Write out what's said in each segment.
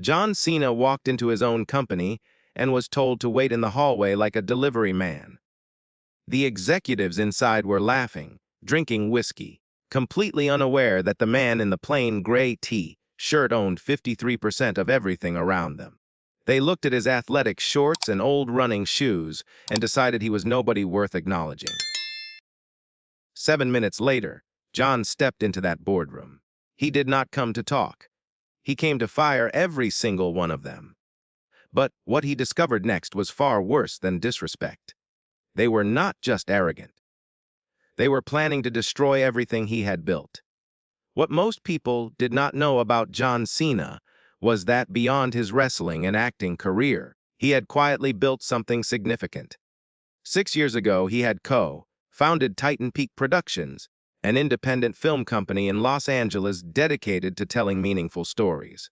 Cena walked into his own company and was told to wait in the hallway like a delivery man. The executives inside were laughing, drinking whiskey, completely unaware that the man in the plain gray T-shirt owned 53% of everything around them. They looked at his athletic shorts and old running shoes and decided he was nobody worth acknowledging. 7 minutes later, John stepped into that boardroom. He did not come to talk. He came to fire every single one of them. But what he discovered next was far worse than disrespect. They were not just arrogant. They were planning to destroy everything he had built. What most people did not know about John Cena was that beyond his wrestling and acting career, he had quietly built something significant. 6 years ago, he had co-founded Titan Peak Productions, an independent film company in Los Angeles dedicated to telling meaningful stories.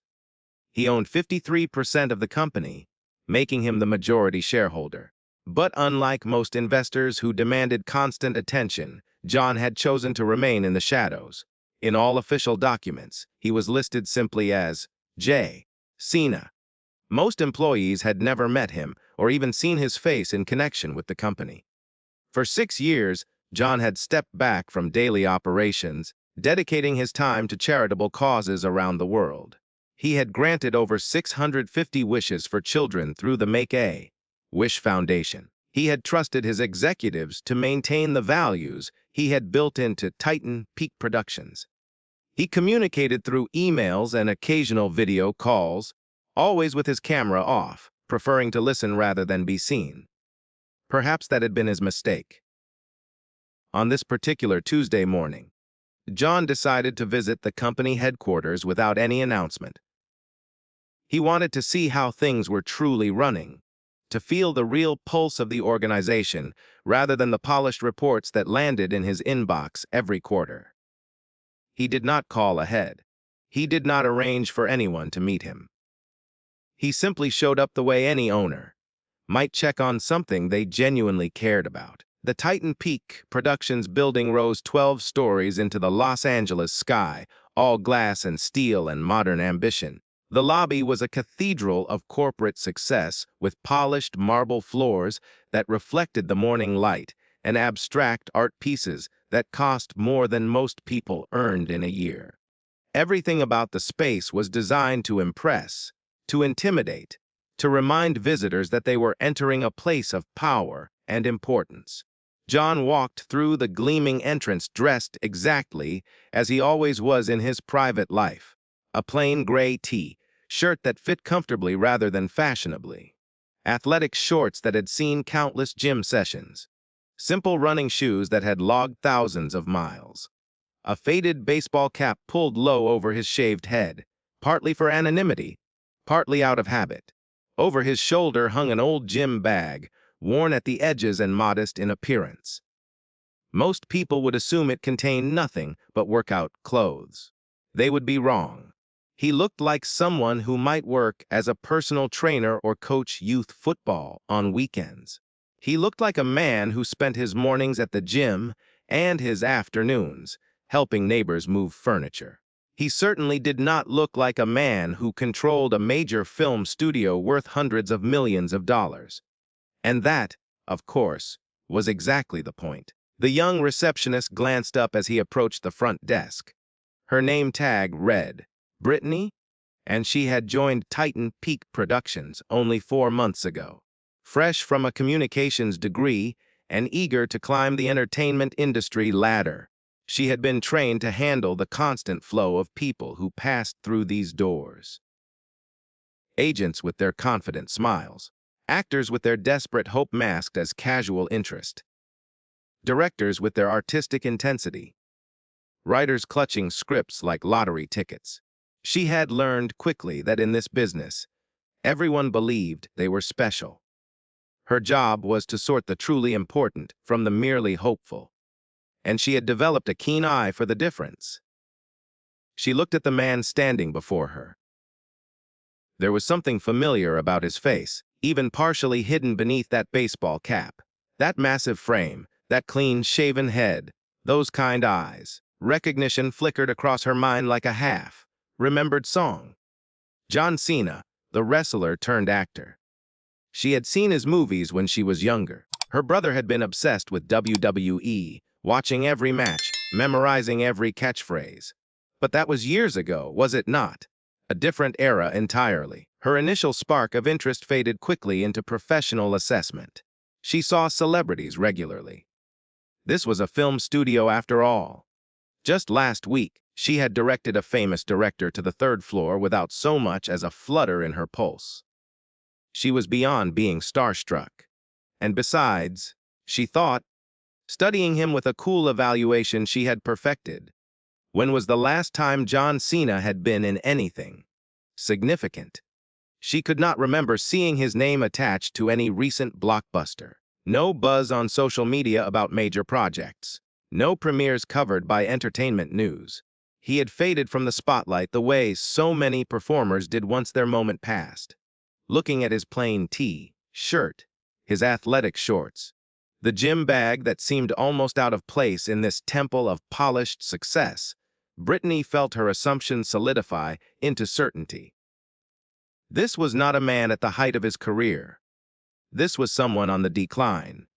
He owned 53% of the company, making him the majority shareholder. But unlike most investors who demanded constant attention, John had chosen to remain in the shadows. In all official documents, he was listed simply as J. Cena. Most employees had never met him or even seen his face in connection with the company. For 6 years, John had stepped back from daily operations, dedicating his time to charitable causes around the world. He had granted over 650 wishes for children through the Make-A-Wish Foundation. He had trusted his executives to maintain the values he had built into Titan Peak Productions. He communicated through emails and occasional video calls, always with his camera off, preferring to listen rather than be seen. Perhaps that had been his mistake. On this particular Tuesday morning, John decided to visit the company headquarters without any announcement. He wanted to see how things were truly running, to feel the real pulse of the organization rather than the polished reports that landed in his inbox every quarter. He did not call ahead. He did not arrange for anyone to meet him. He simply showed up the way any owner might check on something they genuinely cared about. The Titan Peak Productions building rose 12 stories into the Los Angeles sky, all glass and steel and modern ambition. The lobby was a cathedral of corporate success with polished marble floors that reflected the morning light and abstract art pieces that cost more than most people earned in a year. Everything about the space was designed to impress, to intimidate, to remind visitors that they were entering a place of power and importance. John walked through the gleaming entrance dressed exactly as he always was in his private life, a plain gray shirt that fit comfortably rather than fashionably, athletic shorts that had seen countless gym sessions, simple running shoes that had logged thousands of miles, a faded baseball cap pulled low over his shaved head, partly for anonymity, partly out of habit. Over his shoulder hung an old gym bag, worn at the edges and modest in appearance. Most people would assume it contained nothing but workout clothes. They would be wrong. He looked like someone who might work as a personal trainer or coach youth football on weekends. He looked like a man who spent his mornings at the gym and his afternoons helping neighbors move furniture. He certainly did not look like a man who controlled a major film studio worth hundreds of millions of dollars. And that, of course, was exactly the point. The young receptionist glanced up as he approached the front desk. Her name tag read, Brittany, and she had joined Titan Peak Productions only 4 months ago. Fresh from a communications degree and eager to climb the entertainment industry ladder, she had been trained to handle the constant flow of people who passed through these doors. Agents with their confident smiles, actors with their desperate hope masked as casual interest, directors with their artistic intensity, writers clutching scripts like lottery tickets. She had learned quickly that in this business, everyone believed they were special. Her job was to sort the truly important from the merely hopeful, and she had developed a keen eye for the difference. She looked at the man standing before her. There was something familiar about his face, even partially hidden beneath that baseball cap. That massive frame, that clean-shaven head, those kind eyes. Recognition flickered across her mind like a half-remembered song. John Cena, the wrestler turned actor. She had seen his movies when she was younger. Her brother had been obsessed with WWE, watching every match, memorizing every catchphrase. But that was years ago, was it not? A different era entirely. Her initial spark of interest faded quickly into professional assessment. She saw celebrities regularly. This was a film studio after all. Just last week, she had directed a famous director to the third floor without so much as a flutter in her pulse. She was beyond being starstruck. And besides, she thought, studying him with a cool evaluation she had perfected. When was the last time John Cena had been in anything significant? She could not remember seeing his name attached to any recent blockbuster. No buzz on social media about major projects. No premieres covered by entertainment news. He had faded from the spotlight the way so many performers did once their moment passed. Looking at his plain shirt, his athletic shorts, the gym bag that seemed almost out of place in this temple of polished success, Brittany felt her assumption solidify into certainty. This was not a man at the height of his career. This was someone on the decline,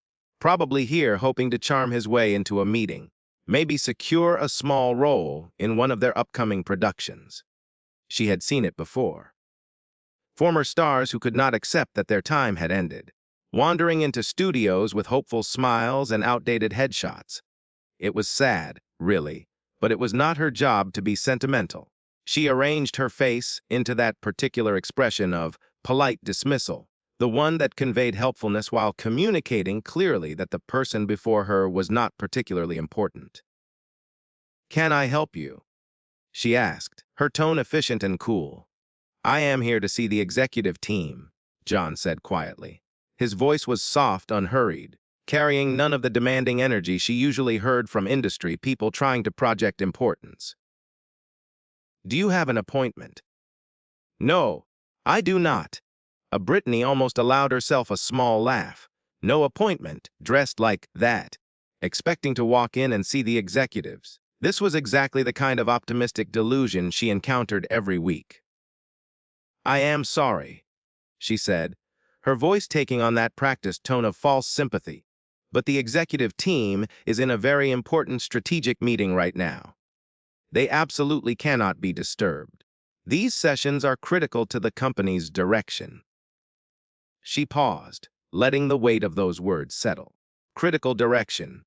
probably here hoping to charm his way into a meeting, maybe secure a small role in one of their upcoming productions. She had seen it before. Former stars who could not accept that their time had ended, wandering into studios with hopeful smiles and outdated headshots. It was sad, really, but it was not her job to be sentimental. She arranged her face into that particular expression of polite dismissal, the one that conveyed helpfulness while communicating clearly that the person before her was not particularly important. "Can I help you?" she asked, her tone efficient and cool. "I am here to see the executive team," John said quietly. His voice was soft, unhurried, carrying none of the demanding energy she usually heard from industry people trying to project importance. "Do you have an appointment?" "No, I do not." Brittany almost allowed herself a small laugh. No appointment, dressed like that, expecting to walk in and see the executives. This was exactly the kind of optimistic delusion she encountered every week. "I am sorry," she said, her voice taking on that practiced tone of false sympathy. "But the executive team is in a very important strategic meeting right now. They absolutely cannot be disturbed. These sessions are critical to the company's direction." She paused, letting the weight of those words settle. Critical direction.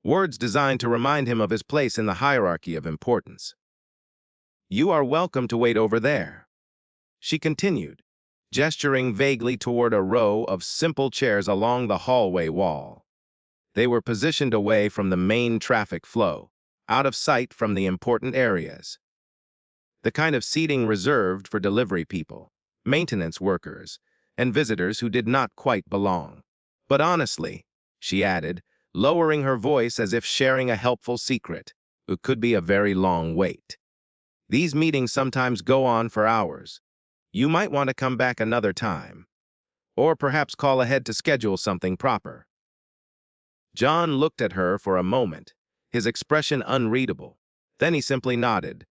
Words designed to remind him of his place in the hierarchy of importance. "You are welcome to wait over there," she continued, gesturing vaguely toward a row of simple chairs along the hallway wall. They were positioned away from the main traffic flow, out of sight from the important areas. The kind of seating reserved for delivery people, maintenance workers, and visitors who did not quite belong. "But honestly," she added, lowering her voice as if sharing a helpful secret, "it could be a very long wait. These meetings sometimes go on for hours. You might want to come back another time, or perhaps call ahead to schedule something proper." John looked at her for a moment, his expression unreadable. Then he simply nodded.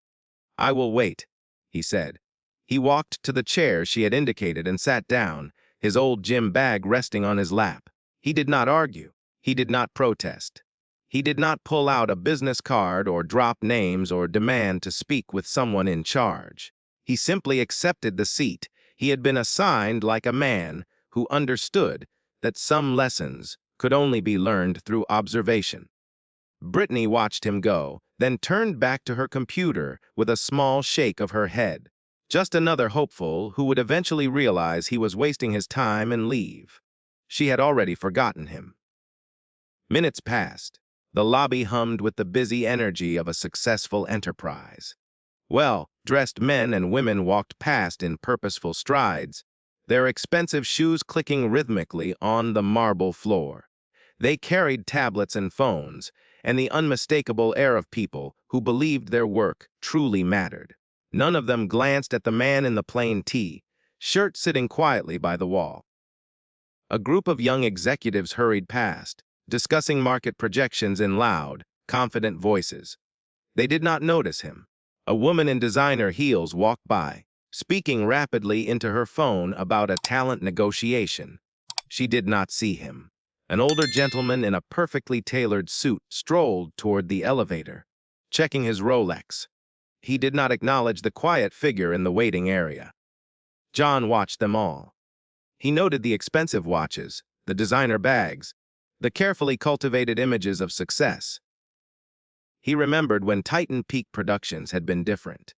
"I will wait," he said. He walked to the chair she had indicated and sat down, his old gym bag resting on his lap. He did not argue. He did not protest. He did not pull out a business card or drop names or demand to speak with someone in charge. He simply accepted the seat he had been assigned like a man who understood that some lessons could only be learned through observation. Brittany watched him go, then turned back to her computer with a small shake of her head. Just another hopeful who would eventually realize he was wasting his time and leave. She had already forgotten him. Minutes passed. The lobby hummed with the busy energy of a successful enterprise. Well-dressed men and women walked past in purposeful strides, their expensive shoes clicking rhythmically on the marble floor. They carried tablets and phones, and the unmistakable air of people who believed their work truly mattered. None of them glanced at the man in the plain shirt sitting quietly by the wall. A group of young executives hurried past, discussing market projections in loud, confident voices. They did not notice him. A woman in designer heels walked by, speaking rapidly into her phone about a talent negotiation. She did not see him. An older gentleman in a perfectly tailored suit strolled toward the elevator, checking his Rolex. He did not acknowledge the quiet figure in the waiting area. John watched them all. He noted the expensive watches, the designer bags, the carefully cultivated images of success. He remembered when Titan Peak Productions had been different,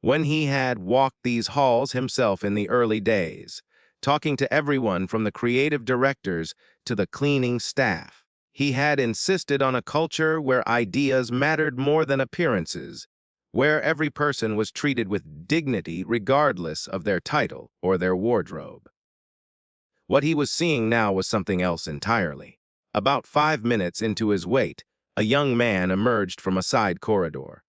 when he had walked these halls himself in the early days, talking to everyone from the creative directors to the cleaning staff. He had insisted on a culture where ideas mattered more than appearances, where every person was treated with dignity regardless of their title or their wardrobe. What he was seeing now was something else entirely. About 5 minutes into his wait, a young man emerged from a side corridor.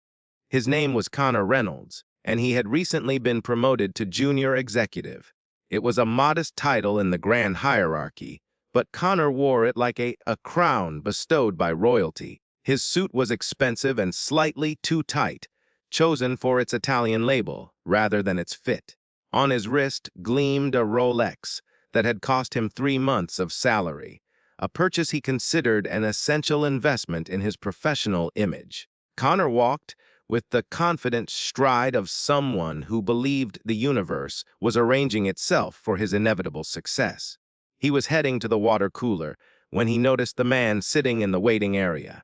His name was Connor Reynolds, and he had recently been promoted to junior executive. It was a modest title in the grand hierarchy, but Connor wore it like a crown bestowed by royalty. His suit was expensive and slightly too tight, chosen for its Italian label rather than its fit. On his wrist gleamed a Rolex that had cost him 3 months of salary, a purchase he considered an essential investment in his professional image. Connor walked with the confident stride of someone who believed the universe was arranging itself for his inevitable success. He was heading to the water cooler when he noticed the man sitting in the waiting area.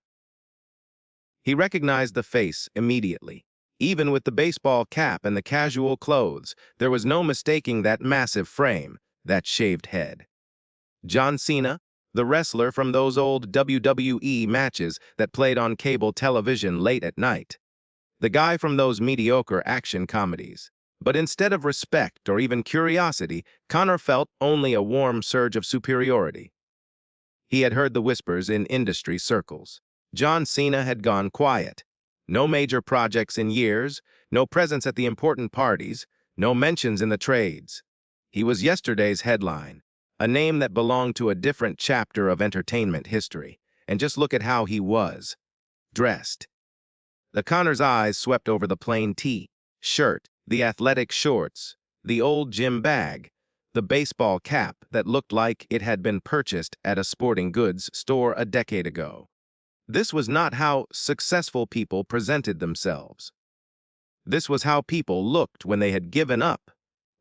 He recognized the face immediately. Even with the baseball cap and the casual clothes, there was no mistaking that massive frame, that shaved head. John Cena, the wrestler from those old WWE matches that played on cable television late at night. The guy from those mediocre action comedies. But instead of respect or even curiosity, Connor felt only a warm surge of superiority. He had heard the whispers in industry circles. John Cena had gone quiet. No major projects in years, no presence at the important parties, no mentions in the trades. He was yesterday's headline, a name that belonged to a different chapter of entertainment history. And just look at how he was dressed. The Connor's eyes swept over the plain shirt, the athletic shorts, the old gym bag, the baseball cap that looked like it had been purchased at a sporting goods store a decade ago. This was not how successful people presented themselves. This was how people looked when they had given up,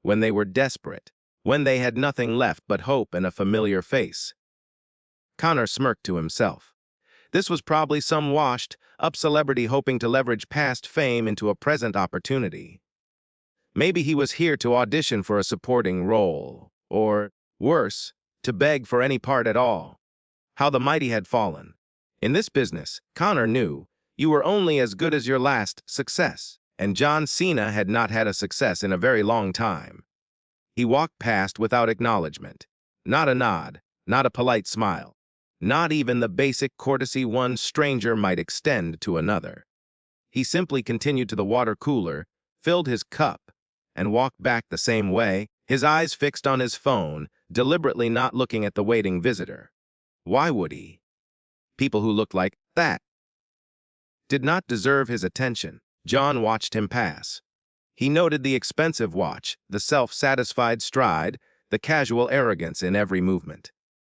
when they were desperate, when they had nothing left but hope and a familiar face. Connor smirked to himself. This was probably some washed-up celebrity hoping to leverage past fame into a present opportunity. Maybe he was here to audition for a supporting role, or, worse, to beg for any part at all. How the mighty had fallen. In this business, Connor knew, you were only as good as your last success, and John Cena had not had a success in a very long time. He walked past without acknowledgement. Not a nod, not a polite smile. Not even the basic courtesy one stranger might extend to another. He simply continued to the water cooler, filled his cup, and walked back the same way, his eyes fixed on his phone, deliberately not looking at the waiting visitor. Why would he? People who looked like that did not deserve his attention. John watched him pass. He noted the expensive watch, the self-satisfied stride, the casual arrogance in every movement.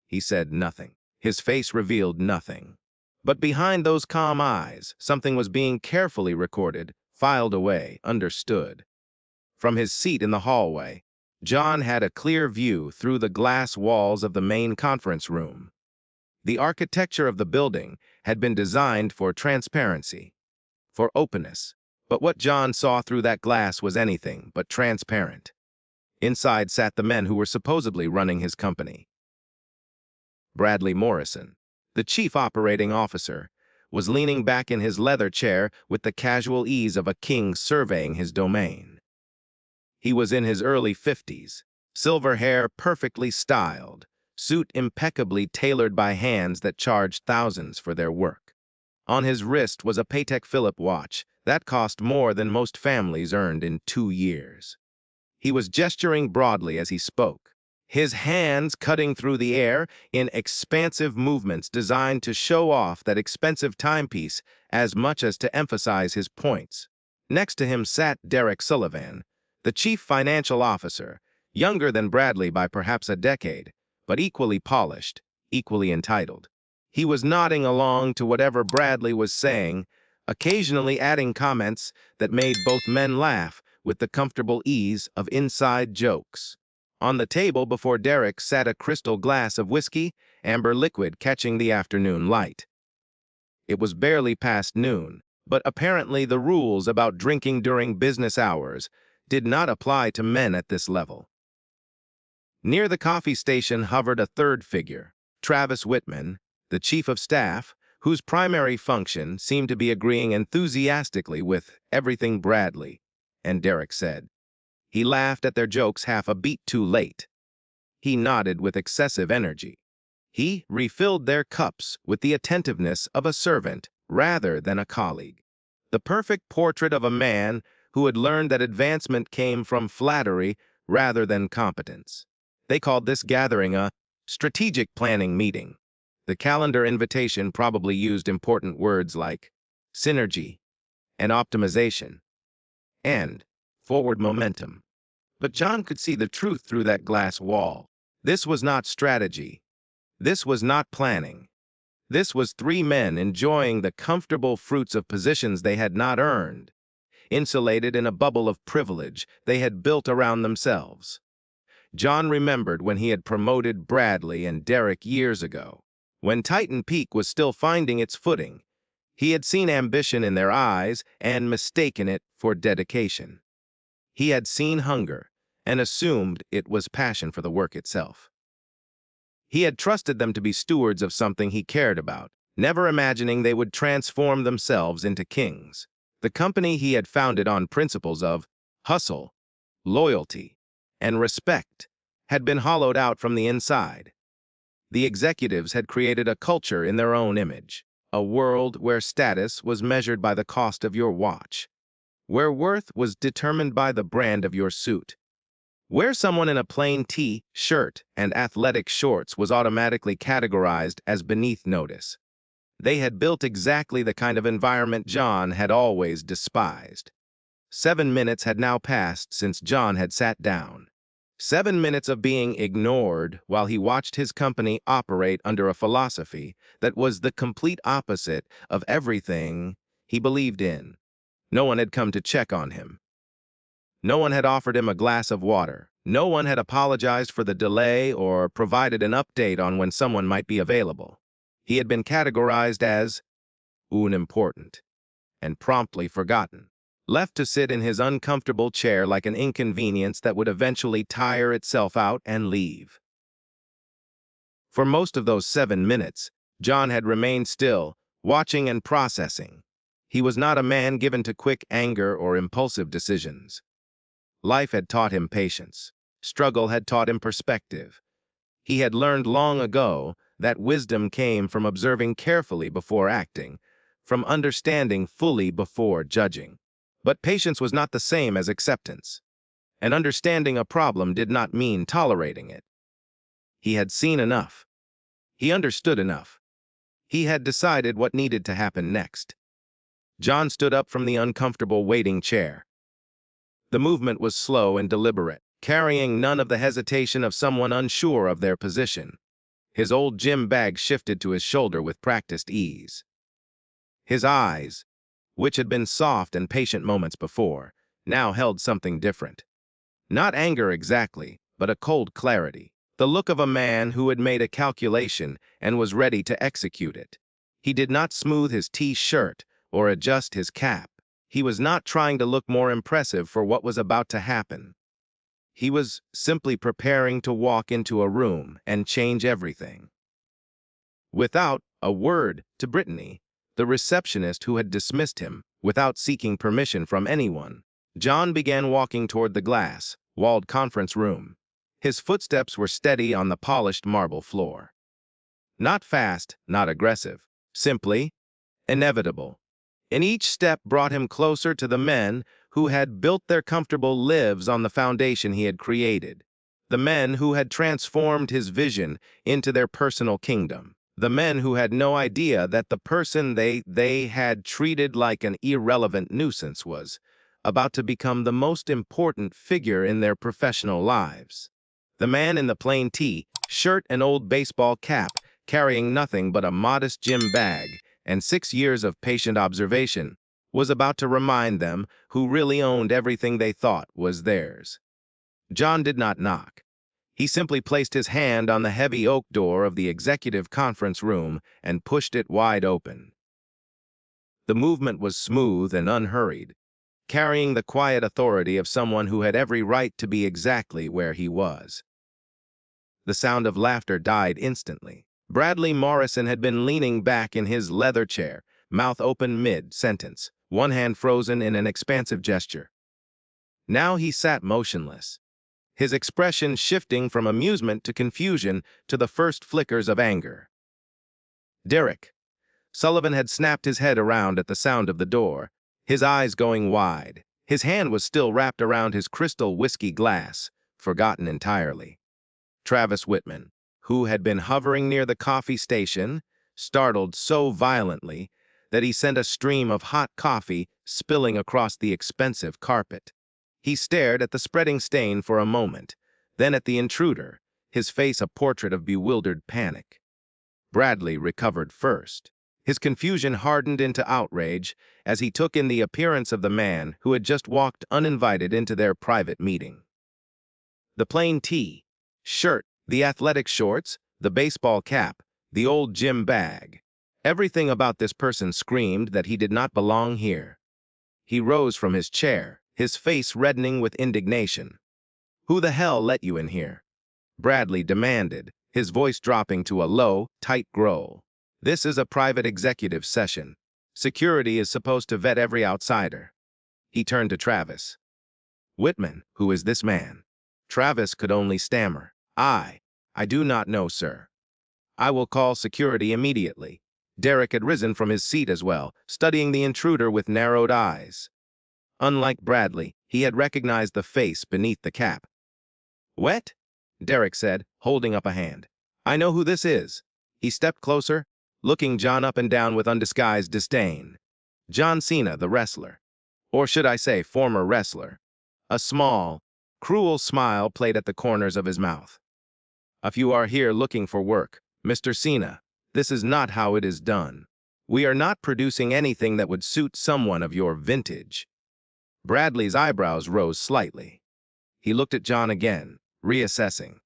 He said nothing. His face revealed nothing. But behind those calm eyes, something was being carefully recorded, filed away, understood. From his seat in the hallway, John had a clear view through the glass walls of the main conference room. The architecture of the building had been designed for transparency, for openness, but what John saw through that glass was anything but transparent. Inside sat the men who were supposedly running his company. Bradley Morrison, the chief operating officer, was leaning back in his leather chair with the casual ease of a king surveying his domain. He was in his early 50s, silver hair perfectly styled, suit impeccably tailored by hands that charged thousands for their work. On his wrist was a Patek Philippe watch that cost more than most families earned in 2 years. He was gesturing broadly as he spoke, his hands cutting through the air in expansive movements designed to show off that expensive timepiece as much as to emphasize his points. Next to him sat Derek Sullivan, The chief financial officer, younger than Bradley by perhaps a decade, but equally polished, equally entitled. He was nodding along to whatever Bradley was saying, occasionally adding comments that made both men laugh with the comfortable ease of inside jokes. On the table before Derek sat a crystal glass of whiskey, amber liquid catching the afternoon light. It was barely past noon, but apparently the rules about drinking during business hours did not apply to men at this level. Near the coffee station hovered a third figure, Travis Whitman, the chief of staff, whose primary function seemed to be agreeing enthusiastically with everything Bradley and Derek said. He laughed at their jokes half a beat too late. He nodded with excessive energy. He refilled their cups with the attentiveness of a servant rather than a colleague. The perfect portrait of a man who had learned that advancement came from flattery rather than competence. They called this gathering a strategic planning meeting. The calendar invitation probably used important words like synergy and optimization and forward momentum. But John could see the truth through that glass wall. This was not strategy. This was not planning. This was three men enjoying the comfortable fruits of positions they had not earned, insulated in a bubble of privilege they had built around themselves. John remembered when he had promoted Bradley and Derek years ago. When Titan Peak was still finding its footing, he had seen ambition in their eyes and mistaken it for dedication. He had seen hunger and assumed it was passion for the work itself. He had trusted them to be stewards of something he cared about, never imagining they would transform themselves into kings. The company he had founded on principles of hustle, loyalty, and respect had been hollowed out from the inside. The executives had created a culture in their own image, a world where status was measured by the cost of your watch, where worth was determined by the brand of your suit, where someone in a plain T-shirt and athletic shorts was automatically categorized as beneath notice. They had built exactly the kind of environment John had always despised. 7 minutes had now passed since John had sat down. 7 minutes of being ignored while he watched his company operate under a philosophy that was the complete opposite of everything he believed in. No one had come to check on him. No one had offered him a glass of water. No one had apologized for the delay or provided an update on when someone might be available. He had been categorized as unimportant and promptly forgotten, left to sit in his uncomfortable chair like an inconvenience that would eventually tire itself out and leave. For most of those 7 minutes, John had remained still, watching and processing. He was not a man given to quick anger or impulsive decisions. Life had taught him patience. Struggle had taught him perspective. He had learned long ago that wisdom came from observing carefully before acting, from understanding fully before judging. But patience was not the same as acceptance, and understanding a problem did not mean tolerating it. He had seen enough. He understood enough. He had decided what needed to happen next. John stood up from the uncomfortable waiting chair. The movement was slow and deliberate, carrying none of the hesitation of someone unsure of their position. His old gym bag shifted to his shoulder with practiced ease. His eyes, which had been soft and patient moments before, now held something different. Not anger exactly, but a cold clarity. The look of a man who had made a calculation and was ready to execute it. He did not smooth his T-shirt or adjust his cap. He was not trying to look more impressive for what was about to happen. He was simply preparing to walk into a room and change everything. Without a word to Brittany, the receptionist who had dismissed him, without seeking permission from anyone, John began walking toward the glass-walled conference room. His footsteps were steady on the polished marble floor. Not fast, not aggressive, simply inevitable. And each step brought him closer to the men who had built their comfortable lives on the foundation he had created. The men who had transformed his vision into their personal kingdom. The men who had no idea that the person they had treated like an irrelevant nuisance was about to become the most important figure in their professional lives. The man in the plain shirt and old baseball cap, carrying nothing but a modest gym bag and 6 years of patient observation, was about to remind them who really owned everything they thought was theirs. John did not knock. He simply placed his hand on the heavy oak door of the executive conference room and pushed it wide open. The movement was smooth and unhurried, carrying the quiet authority of someone who had every right to be exactly where he was. The sound of laughter died instantly. Bradley Morrison had been leaning back in his leather chair, mouth open mid-sentence, one hand frozen in an expansive gesture. Now he sat motionless, his expression shifting from amusement to confusion to the first flickers of anger. Derek. Sullivan had snapped his head around at the sound of the door, his eyes going wide. His hand was still wrapped around his crystal whiskey glass, forgotten entirely. Travis Whitman, who had been hovering near the coffee station, startled so violently that he sent a stream of hot coffee spilling across the expensive carpet. He stared at the spreading stain for a moment, then at the intruder, his face a portrait of bewildered panic. Bradley recovered first. His confusion hardened into outrage as he took in the appearance of the man who had just walked uninvited into their private meeting. The plain shirt, the athletic shorts, the baseball cap, the old gym bag. Everything about this person screamed that he did not belong here. He rose from his chair, his face reddening with indignation. "Who the hell let you in here?" Bradley demanded, his voice dropping to a low, tight growl. "This is a private executive session. Security is supposed to vet every outsider." He turned to Travis. "Whitman, who is this man?" Travis could only stammer. I do not know, sir." "I will call security immediately." Derek had risen from his seat as well, studying the intruder with narrowed eyes. Unlike Bradley, he had recognized the face beneath the cap. "What?" Derek said, holding up a hand. "I know who this is." He stepped closer, looking John up and down with undisguised disdain. John Cena, the wrestler. Or should I say, former wrestler. A small, cruel smile played at the corners of his mouth. "If you are here looking for work, Mr. Cena, this is not how it is done. We are not producing anything that would suit someone of your vintage." Bradley's eyebrows rose slightly. He looked at John again, reassessing.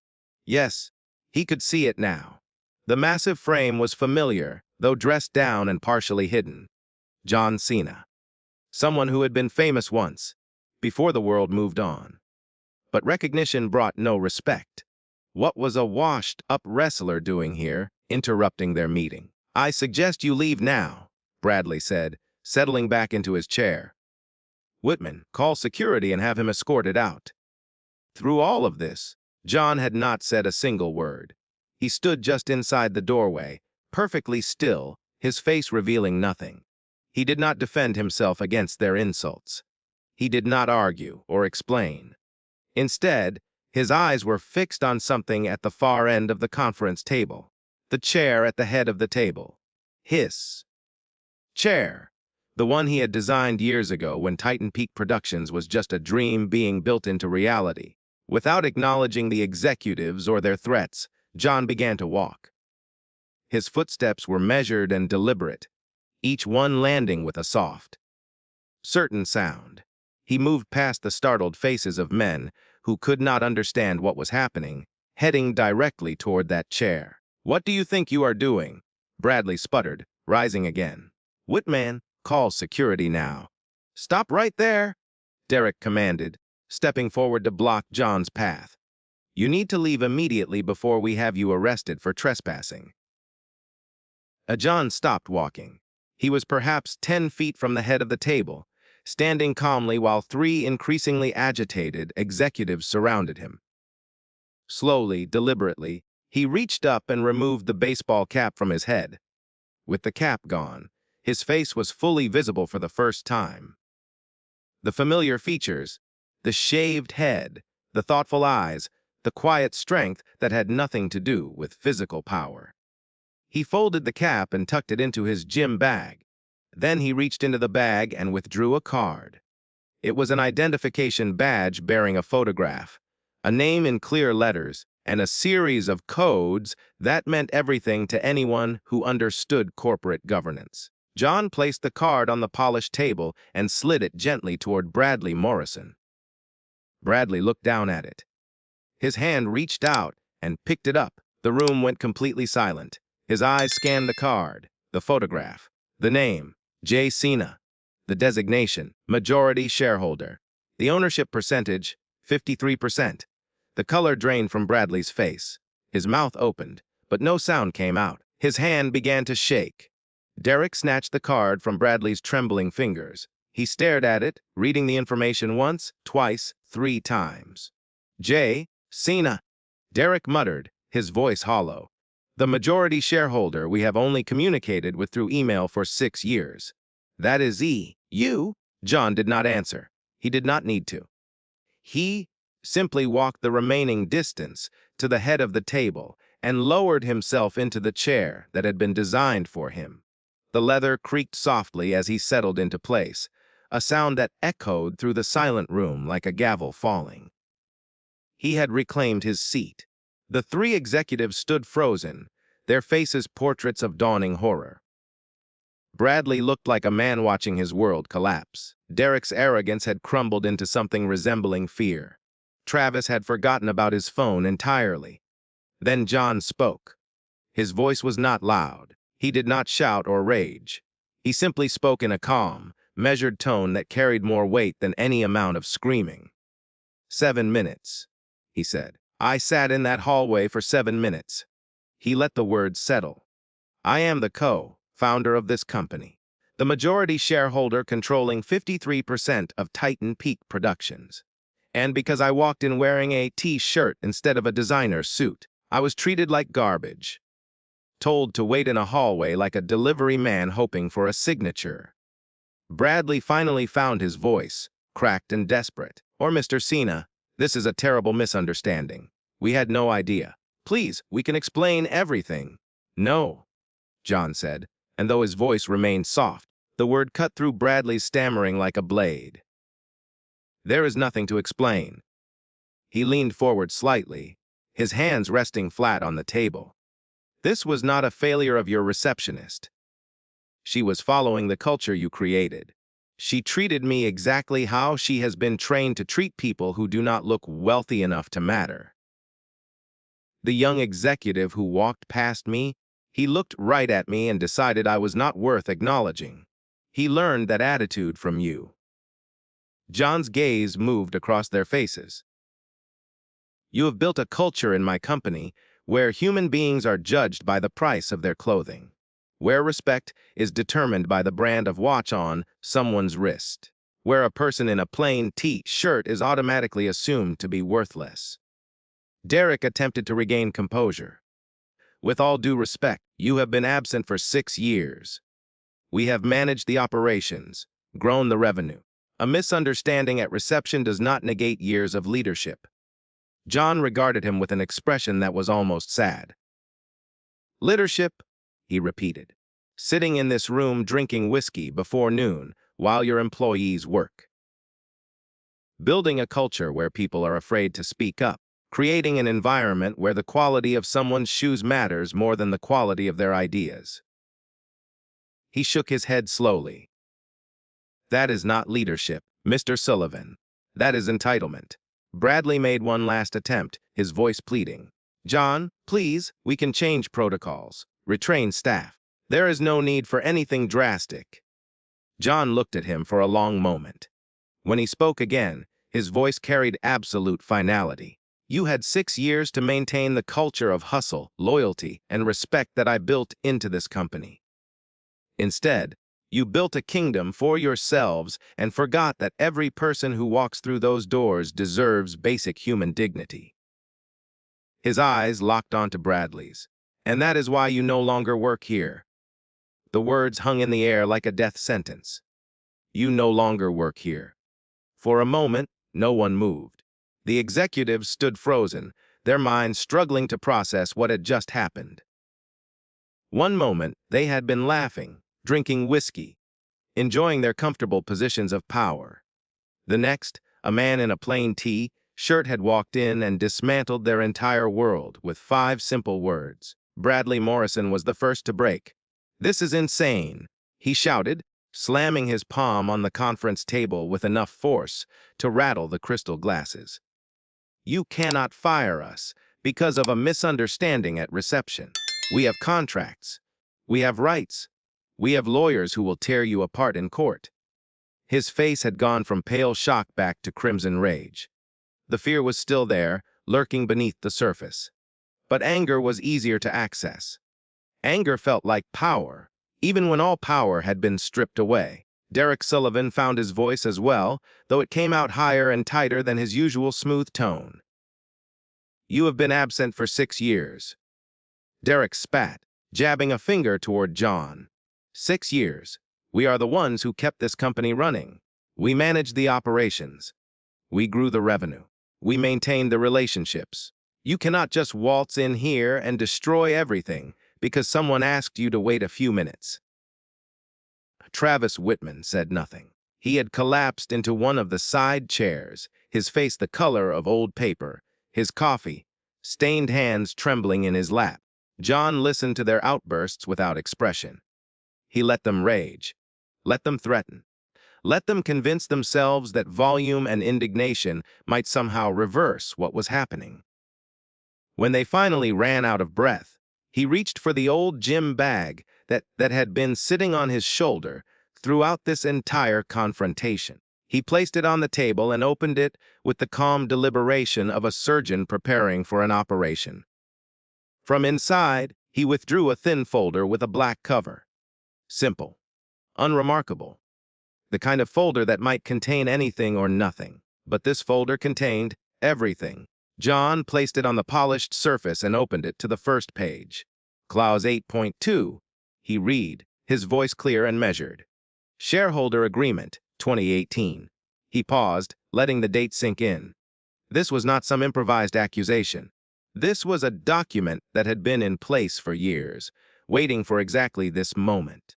Yes, he could see it now. The massive frame was familiar, though dressed down and partially hidden. John Cena. Someone who had been famous once, before the world moved on. But recognition brought no respect. What was a washed-up wrestler doing here, interrupting their meeting? "I suggest you leave now," Bradley said, settling back into his chair. "Whitman, call security and have him escorted out." Through all of this, John had not said a single word. He stood just inside the doorway, perfectly still, his face revealing nothing. He did not defend himself against their insults. He did not argue or explain. Instead, his eyes were fixed on something at the far end of the conference table, the chair at the head of the table. His chair, the one he had designed years ago when Titan Peak Productions was just a dream being built into reality. Without acknowledging the executives or their threats, John began to walk. His footsteps were measured and deliberate, each one landing with a soft, certain sound. He moved past the startled faces of men who could not understand what was happening, heading directly toward that chair. "What do you think you are doing?" Bradley sputtered, rising again. "Whitman, call security now." "Stop right there," Derek commanded, stepping forward to block John's path. "You need to leave immediately before we have you arrested for trespassing." John stopped walking. He was perhaps 10 feet from the head of the table, standing calmly while 3 increasingly agitated executives surrounded him. Slowly, deliberately, he reached up and removed the baseball cap from his head. With the cap gone, his face was fully visible for the first time. The familiar features, the shaved head, the thoughtful eyes, the quiet strength that had nothing to do with physical power. He folded the cap and tucked it into his gym bag. Then he reached into the bag and withdrew a card. It was an identification badge bearing a photograph, a name in clear letters, and a series of codes that meant everything to anyone who understood corporate governance. John placed the card on the polished table and slid it gently toward Bradley Morrison. Bradley looked down at it. His hand reached out and picked it up. The room went completely silent. His eyes scanned the card, the photograph, the name, Cena, the designation, majority shareholder, the ownership percentage, 53%. The color drained from Bradley's face. His mouth opened, but no sound came out. His hand began to shake. Derek snatched the card from Bradley's trembling fingers. He stared at it, reading the information once, twice, 3 times. Cena, Derek muttered, his voice hollow. The majority shareholder we have only communicated with through email for 6 years. That is you? John did not answer. He did not need to. He simply walked the remaining distance to the head of the table and lowered himself into the chair that had been designed for him. The leather creaked softly as he settled into place, a sound that echoed through the silent room like a gavel falling. He had reclaimed his seat. The 3 executives stood frozen, their faces portraits of dawning horror. Bradley looked like a man watching his world collapse. Derek's arrogance had crumbled into something resembling fear. Travis had forgotten about his phone entirely. Then John spoke. His voice was not loud. He did not shout or rage. He simply spoke in a calm, measured tone that carried more weight than any amount of screaming. 7 minutes, he said. I sat in that hallway for 7 minutes. He let the words settle. I am the co-founder of this company, the majority shareholder controlling 53% of Titan Peak Productions. And because I walked in wearing a T-shirt instead of a designer suit, I was treated like garbage. Told to wait in a hallway like a delivery man hoping for a signature. Bradley finally found his voice, cracked and desperate. Or Mr. Cena, this is a terrible misunderstanding. We had no idea. Please, we can explain everything. No, John said, and though his voice remained soft, the word cut through Bradley's stammering like a blade. There is nothing to explain. He leaned forward slightly, his hands resting flat on the table. This was not a failure of your receptionist. She was following the culture you created. She treated me exactly how she has been trained to treat people who do not look wealthy enough to matter. The young executive who walked past me, he looked right at me and decided I was not worth acknowledging. He learned that attitude from you. John's gaze moved across their faces. You have built a culture in my company where human beings are judged by the price of their clothing, where respect is determined by the brand of watch on someone's wrist, where a person in a plain T-shirt is automatically assumed to be worthless. Derek attempted to regain composure. With all due respect, you have been absent for 6 years. We have managed the operations, grown the revenue. A misunderstanding at reception does not negate years of leadership. John regarded him with an expression that was almost sad. Leadership, he repeated. Sitting in this room drinking whiskey before noon while your employees work. Building a culture where people are afraid to speak up. Creating an environment where the quality of someone's shoes matters more than the quality of their ideas. He shook his head slowly. That is not leadership, Mr. Sullivan. That is entitlement. Bradley made one last attempt, his voice pleading. John, please, we can change protocols, retrain staff. There is no need for anything drastic. John looked at him for a long moment. When he spoke again, his voice carried absolute finality. You had 6 years to maintain the culture of hustle, loyalty, and respect that I built into this company. Instead, you built a kingdom for yourselves and forgot that every person who walks through those doors deserves basic human dignity. His eyes locked onto Bradley's. And that is why you no longer work here. The words hung in the air like a death sentence. You no longer work here. For a moment, no one moved. The executives stood frozen, their minds struggling to process what had just happened. One moment, they had been laughing, drinking whiskey, enjoying their comfortable positions of power. The next, a man in a plain shirt had walked in and dismantled their entire world with 5 simple words. Bradley Morrison was the first to break. "This is insane," he shouted, slamming his palm on the conference table with enough force to rattle the crystal glasses. "You cannot fire us because of a misunderstanding at reception. We have contracts. We have rights. We have lawyers who will tear you apart in court." His face had gone from pale shock back to crimson rage. The fear was still there, lurking beneath the surface. But anger was easier to access. Anger felt like power, even when all power had been stripped away. Derek Sullivan found his voice as well, though it came out higher and tighter than his usual smooth tone. "You have been absent for 6 years. Derek spat, jabbing a finger toward John. 6 years. We are the ones who kept this company running. We managed the operations. We grew the revenue. We maintained the relationships. You cannot just waltz in here and destroy everything because someone asked you to wait a few minutes." Travis Whitman said nothing. He had collapsed into one of the side chairs, his face the color of old paper, his coffee, stained hands trembling in his lap. John listened to their outbursts without expression. He let them rage, let them threaten, let them convince themselves that volume and indignation might somehow reverse what was happening. When they finally ran out of breath, he reached for the old gym bag that had been sitting on his shoulder throughout this entire confrontation. He placed it on the table and opened it with the calm deliberation of a surgeon preparing for an operation. From inside, he withdrew a thin folder with a black cover. Simple, unremarkable, the kind of folder that might contain anything or nothing. But this folder contained everything. John placed it on the polished surface and opened it to the first page. Clause 8.2, he read, his voice clear and measured. Shareholder Agreement, 2018. He paused, letting the date sink in. This was not some improvised accusation. This was a document that had been in place for years, waiting for exactly this moment.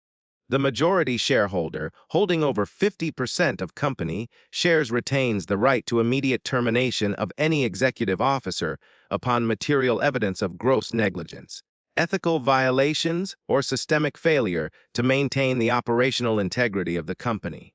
The majority shareholder, holding over 50% of company shares, retains the right to immediate termination of any executive officer upon material evidence of gross negligence, ethical violations, or systemic failure to maintain the operational integrity of the company.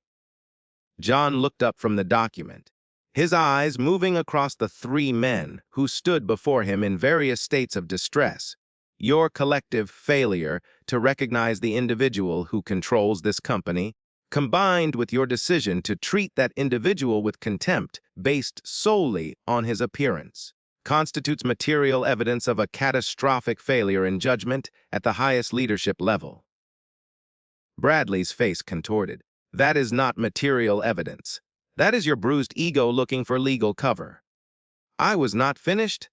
John looked up from the document, his eyes moving across the 3 men who stood before him in various states of distress. Your collective failure to recognize the individual who controls this company, combined with your decision to treat that individual with contempt based solely on his appearance, constitutes material evidence of a catastrophic failure in judgment at the highest leadership level. Bradley's face contorted. That is not material evidence. That is your bruised ego looking for legal cover. I was not finished,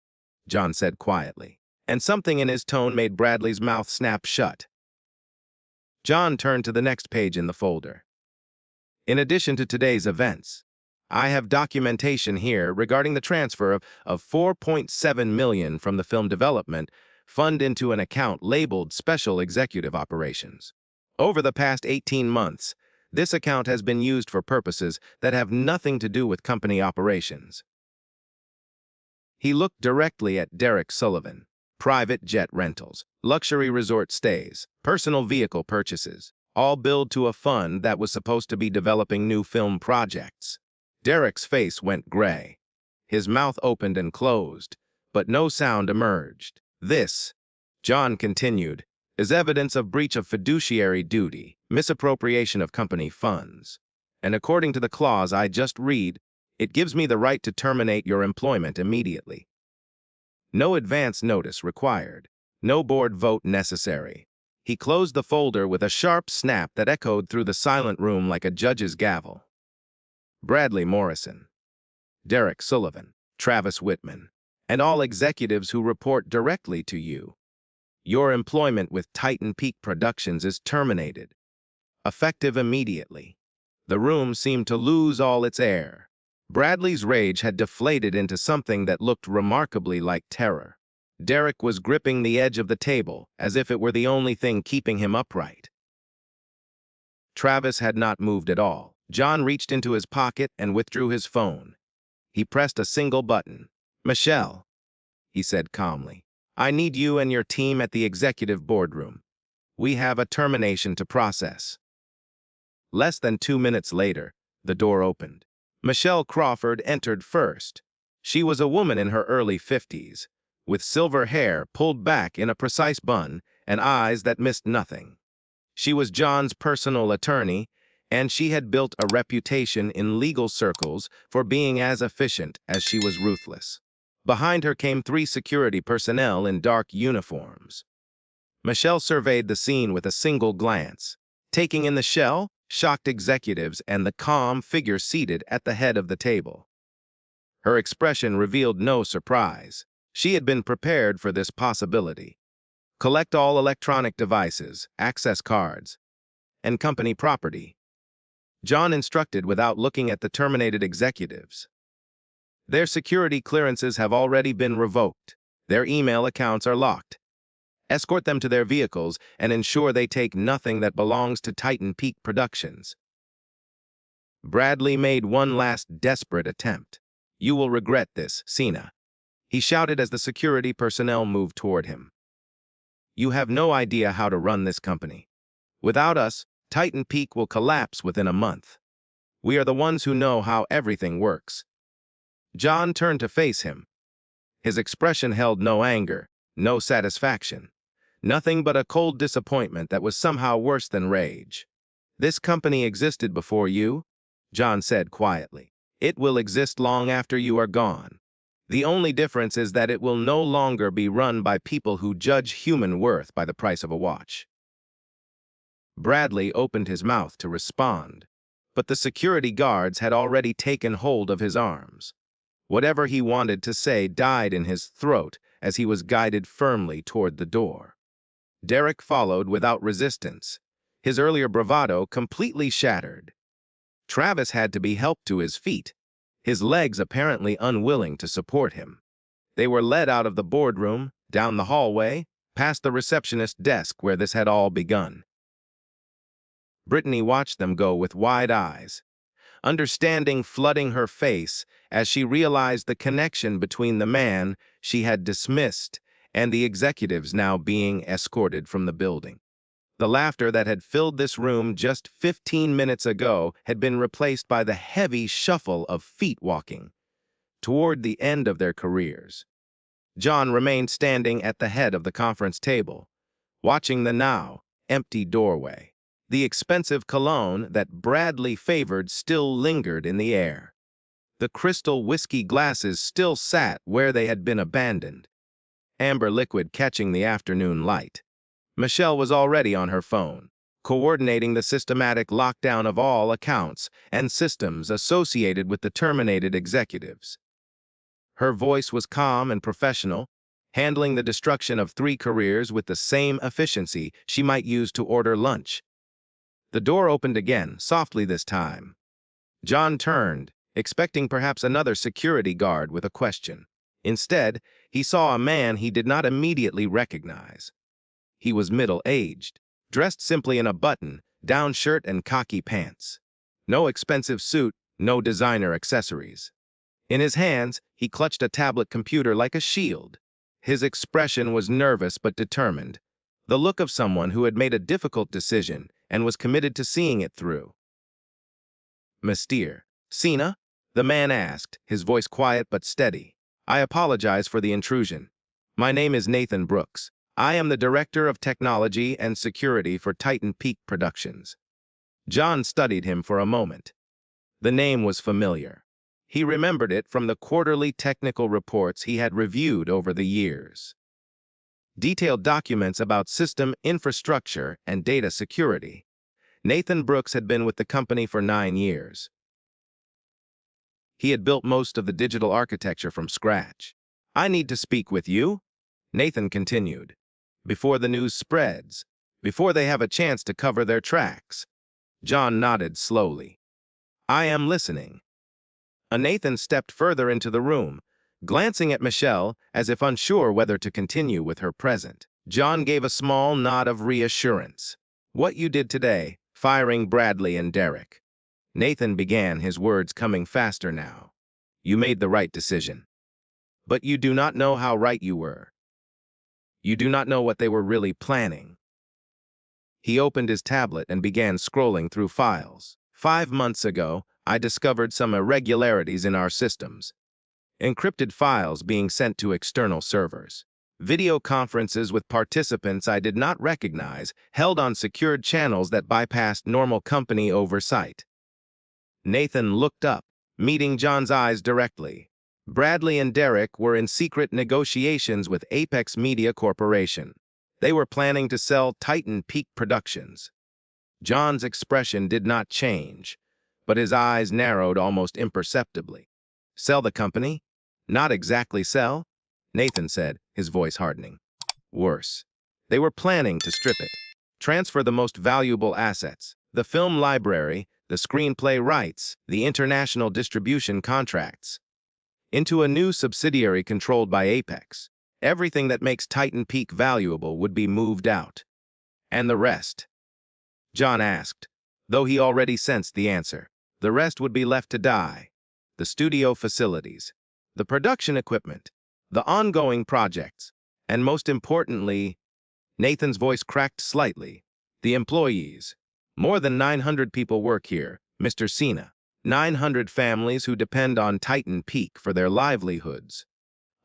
John said quietly, and something in his tone made Bradley's mouth snap shut. John turned to the next page in the folder. In addition to today's events, I have documentation here regarding the transfer of $4.7 million from the film development fund into an account labeled Special Executive Operations. Over the past 18 months, this account has been used for purposes that have nothing to do with company operations. He looked directly at Derek Sullivan. Private jet rentals, luxury resort stays, personal vehicle purchases, all billed to a fund that was supposed to be developing new film projects. Derek's face went gray. His mouth opened and closed, but no sound emerged. This, John continued, is evidence of breach of fiduciary duty, misappropriation of company funds. And according to the clause I just read, it gives me the right to terminate your employment immediately. No advance notice required. No board vote necessary. He closed the folder with a sharp snap that echoed through the silent room like a judge's gavel. Bradley Morrison, Derek Sullivan, Travis Whitman, and all executives who report directly to you. Your employment with Titan Peak Productions is terminated, effective immediately. The room seemed to lose all its air. Bradley's rage had deflated into something that looked remarkably like terror. Derek was gripping the edge of the table as if it were the only thing keeping him upright. Travis had not moved at all, John reached into his pocket and withdrew his phone. He pressed a single button. "Michelle," he said calmly, "I need you and your team at the executive boardroom. We have a termination to process." Less than 2 minutes later, the door opened. Michelle Crawford entered first. She was a woman in her early 50s, with silver hair pulled back in a precise bun and eyes that missed nothing. She was John's personal attorney, and she had built a reputation in legal circles for being as efficient as she was ruthless. Behind her came 3 security personnel in dark uniforms. Michelle surveyed the scene with a single glance, taking in the shell, shocked executives, and the calm figure seated at the head of the table. Her expression revealed no surprise. She had been prepared for this possibility. Collect all electronic devices, access cards, and company property, John instructed without looking at the terminated executives. Their security clearances have already been revoked. Their email accounts are locked. Escort them to their vehicles and ensure they take nothing that belongs to Titan Peak Productions. Bradley made one last desperate attempt. "You will regret this, Cena," he shouted as the security personnel moved toward him. "You have no idea how to run this company. Without us, Titan Peak will collapse within a month. We are the ones who know how everything works." John turned to face him. His expression held no anger, no satisfaction, nothing but a cold disappointment that was somehow worse than rage. "This company existed before you," John said quietly. "It will exist long after you are gone. The only difference is that it will no longer be run by people who judge human worth by the price of a watch." Bradley opened his mouth to respond, but the security guards had already taken hold of his arms. Whatever he wanted to say died in his throat as he was guided firmly toward the door. Derek followed without resistance, his earlier bravado completely shattered. Travis had to be helped to his feet, his legs apparently unwilling to support him. They were led out of the boardroom, down the hallway, past the receptionist's desk where this had all begun. Brittany watched them go with wide eyes, understanding flooding her face as she realized the connection between the man she had dismissed and the executives now being escorted from the building. The laughter that had filled this room just 15 minutes ago had been replaced by the heavy shuffle of feet walking toward the end of their careers. John remained standing at the head of the conference table, watching the now empty doorway. The expensive cologne that Bradley favored still lingered in the air. The crystal whiskey glasses still sat where they had been abandoned, amber liquid catching the afternoon light. Michelle was already on her phone, coordinating the systematic lockdown of all accounts and systems associated with the terminated executives. Her voice was calm and professional, handling the destruction of 3 careers with the same efficiency she might use to order lunch. The door opened again, softly this time. John turned, expecting perhaps another security guard with a question. Instead, he saw a man he did not immediately recognize. He was middle-aged, dressed simply in a button-down shirt and khaki pants. No expensive suit, no designer accessories. In his hands, he clutched a tablet computer like a shield. His expression was nervous but determined, the look of someone who had made a difficult decision and was committed to seeing it through. "Mr. Cena?" the man asked, his voice quiet but steady. "I apologize for the intrusion. My name is Nathan Brooks. I am the Director of Technology and Security for Titan Peak Productions." John studied him for a moment. The name was familiar. He remembered it from the quarterly technical reports he had reviewed over the years. Detailed documents about system infrastructure and data security. Nathan Brooks had been with the company for 9 years. He had built most of the digital architecture from scratch. "I need to speak with you," Nathan continued, "before the news spreads, before they have a chance to cover their tracks." John nodded slowly. "I am listening." Nathan stepped further into the room, glancing at Michelle as if unsure whether to continue with her present. John gave a small nod of reassurance. "What you did today, firing Bradley and Derek." Nathan began, his words coming faster now. You made the right decision. But you do not know how right you were. You do not know what they were really planning. He opened his tablet and began scrolling through files. 5 months ago, I discovered some irregularities in our systems. Encrypted files being sent to external servers. Video conferences with participants I did not recognize, held on secured channels that bypassed normal company oversight. Nathan looked up, meeting John's eyes directly. Bradley and Derek were in secret negotiations with Apex Media Corporation. They were planning to sell Titan Peak Productions. John's expression did not change, but his eyes narrowed almost imperceptibly. Sell the company? Not exactly sell, Nathan said, his voice hardening. Worse. They were planning to strip it. Transfer the most valuable assets, the film library, the screenplay rights, the international distribution contracts, into a new subsidiary controlled by Apex. Everything that makes Titan Peak valuable would be moved out. And the rest? John asked, though he already sensed the answer. The rest would be left to die. The studio facilities, the production equipment, the ongoing projects, and most importantly, Nathan's voice cracked slightly, the employees. More than 900 people work here, Mr. Cena. 900 families who depend on Titan Peak for their livelihoods.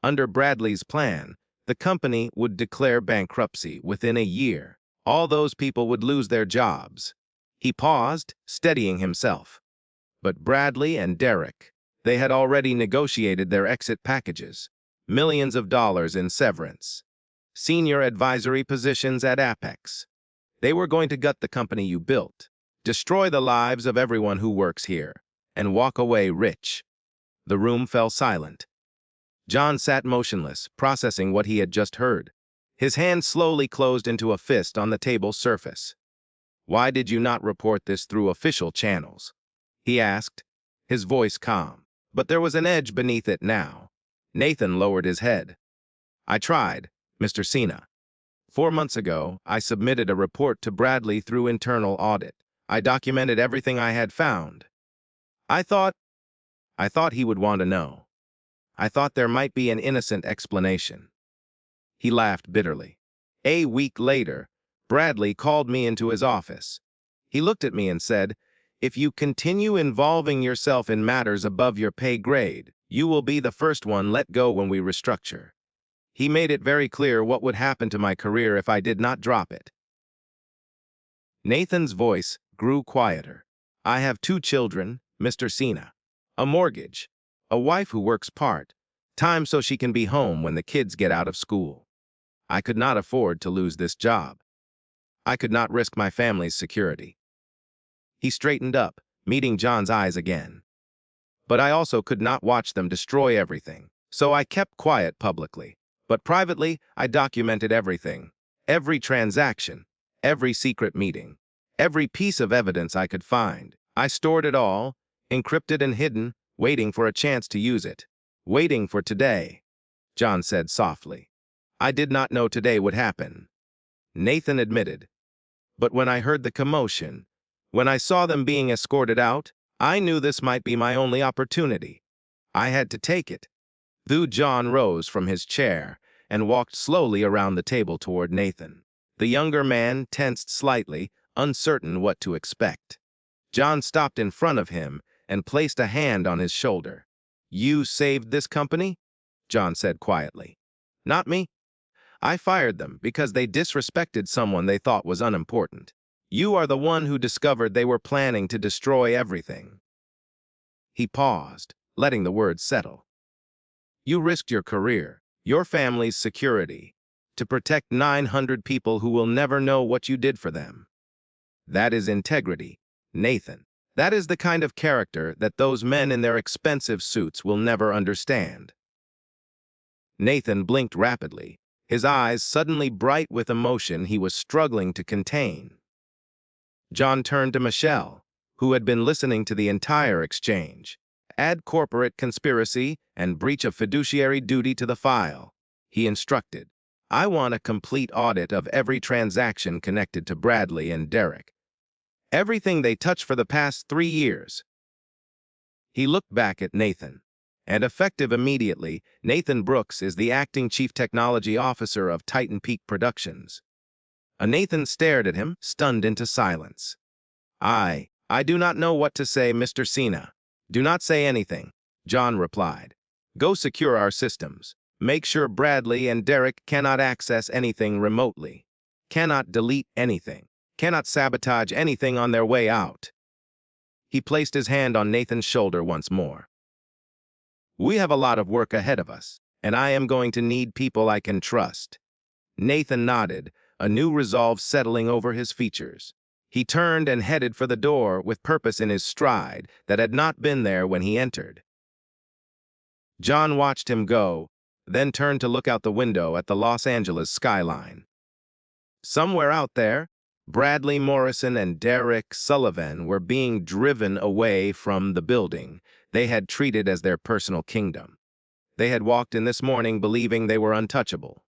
Under Bradley's plan, the company would declare bankruptcy within a year. All those people would lose their jobs. He paused, steadying himself. But Bradley and Derek, they had already negotiated their exit packages. Millions of dollars in severance. Senior advisory positions at Apex. They were going to gut the company you built, destroy the lives of everyone who works here, and walk away rich. The room fell silent. John sat motionless, processing what he had just heard. His hand slowly closed into a fist on the table's surface. Why did you not report this through official channels? He asked, his voice calm. But there was an edge beneath it now. Nathan lowered his head. I tried, Mr. Cena. 4 months ago, I submitted a report to Bradley through internal audit. I documented everything I had found. I thought he would want to know. I thought there might be an innocent explanation. He laughed bitterly. A week later, Bradley called me into his office. He looked at me and said, if you continue involving yourself in matters above your pay grade, you will be the first one let go when we restructure. He made it very clear what would happen to my career if I did not drop it. Nathan's voice grew quieter. I have 2 children, Mr. Cena. A mortgage. A wife who works part-time so she can be home when the kids get out of school. I could not afford to lose this job. I could not risk my family's security. He straightened up, meeting John's eyes again. But I also could not watch them destroy everything, so I kept quiet publicly. But privately, I documented everything. Every transaction, every secret meeting, every piece of evidence I could find. I stored it all, encrypted and hidden, waiting for a chance to use it. Waiting for today, John said softly. I did not know today would happen. Nathan admitted. But when I heard the commotion, when I saw them being escorted out, I knew this might be my only opportunity. I had to take it. John rose from his chair and walked slowly around the table toward Nathan. The younger man tensed slightly, uncertain what to expect. John stopped in front of him and placed a hand on his shoulder. You saved this company? John said quietly. Not me. I fired them because they disrespected someone they thought was unimportant. You are the one who discovered they were planning to destroy everything. He paused, letting the words settle. You risked your career, your family's security, to protect 900 people who will never know what you did for them. That is integrity, Nathan. That is the kind of character that those men in their expensive suits will never understand. Nathan blinked rapidly, his eyes suddenly bright with emotion he was struggling to contain. John turned to Michelle, who had been listening to the entire exchange. Add corporate conspiracy and breach of fiduciary duty to the file, he instructed. I want a complete audit of every transaction connected to Bradley and Derek. Everything they touched for the past 3 years. He looked back at Nathan. And effective immediately, Nathan Brooks is the acting chief technology officer of Titan Peak Productions. Nathan stared at him, stunned into silence. I do not know what to say, Mr. Cena. Do not say anything, John replied. Go secure our systems. Make sure Bradley and Derek cannot access anything remotely. Cannot delete anything. Cannot sabotage anything on their way out. He placed his hand on Nathan's shoulder once more. We have a lot of work ahead of us, and I am going to need people I can trust. Nathan nodded, a new resolve settling over his features. He turned and headed for the door with purpose in his stride that had not been there when he entered. John watched him go, then turned to look out the window at the Los Angeles skyline. Somewhere out there, Bradley Morrison and Derek Sullivan were being driven away from the building they had treated as their personal kingdom. They had walked in this morning believing they were untouchable.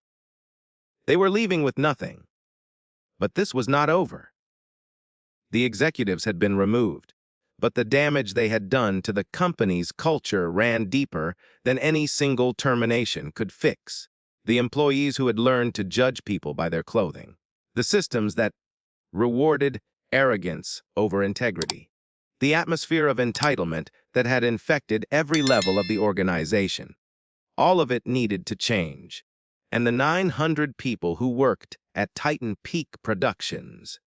They were leaving with nothing. But this was not over. The executives had been removed, but the damage they had done to the company's culture ran deeper than any single termination could fix. The employees who had learned to judge people by their clothing. The systems that rewarded arrogance over integrity. The atmosphere of entitlement that had infected every level of the organization. All of it needed to change. And the 900 people who worked at Titan Peak Productions.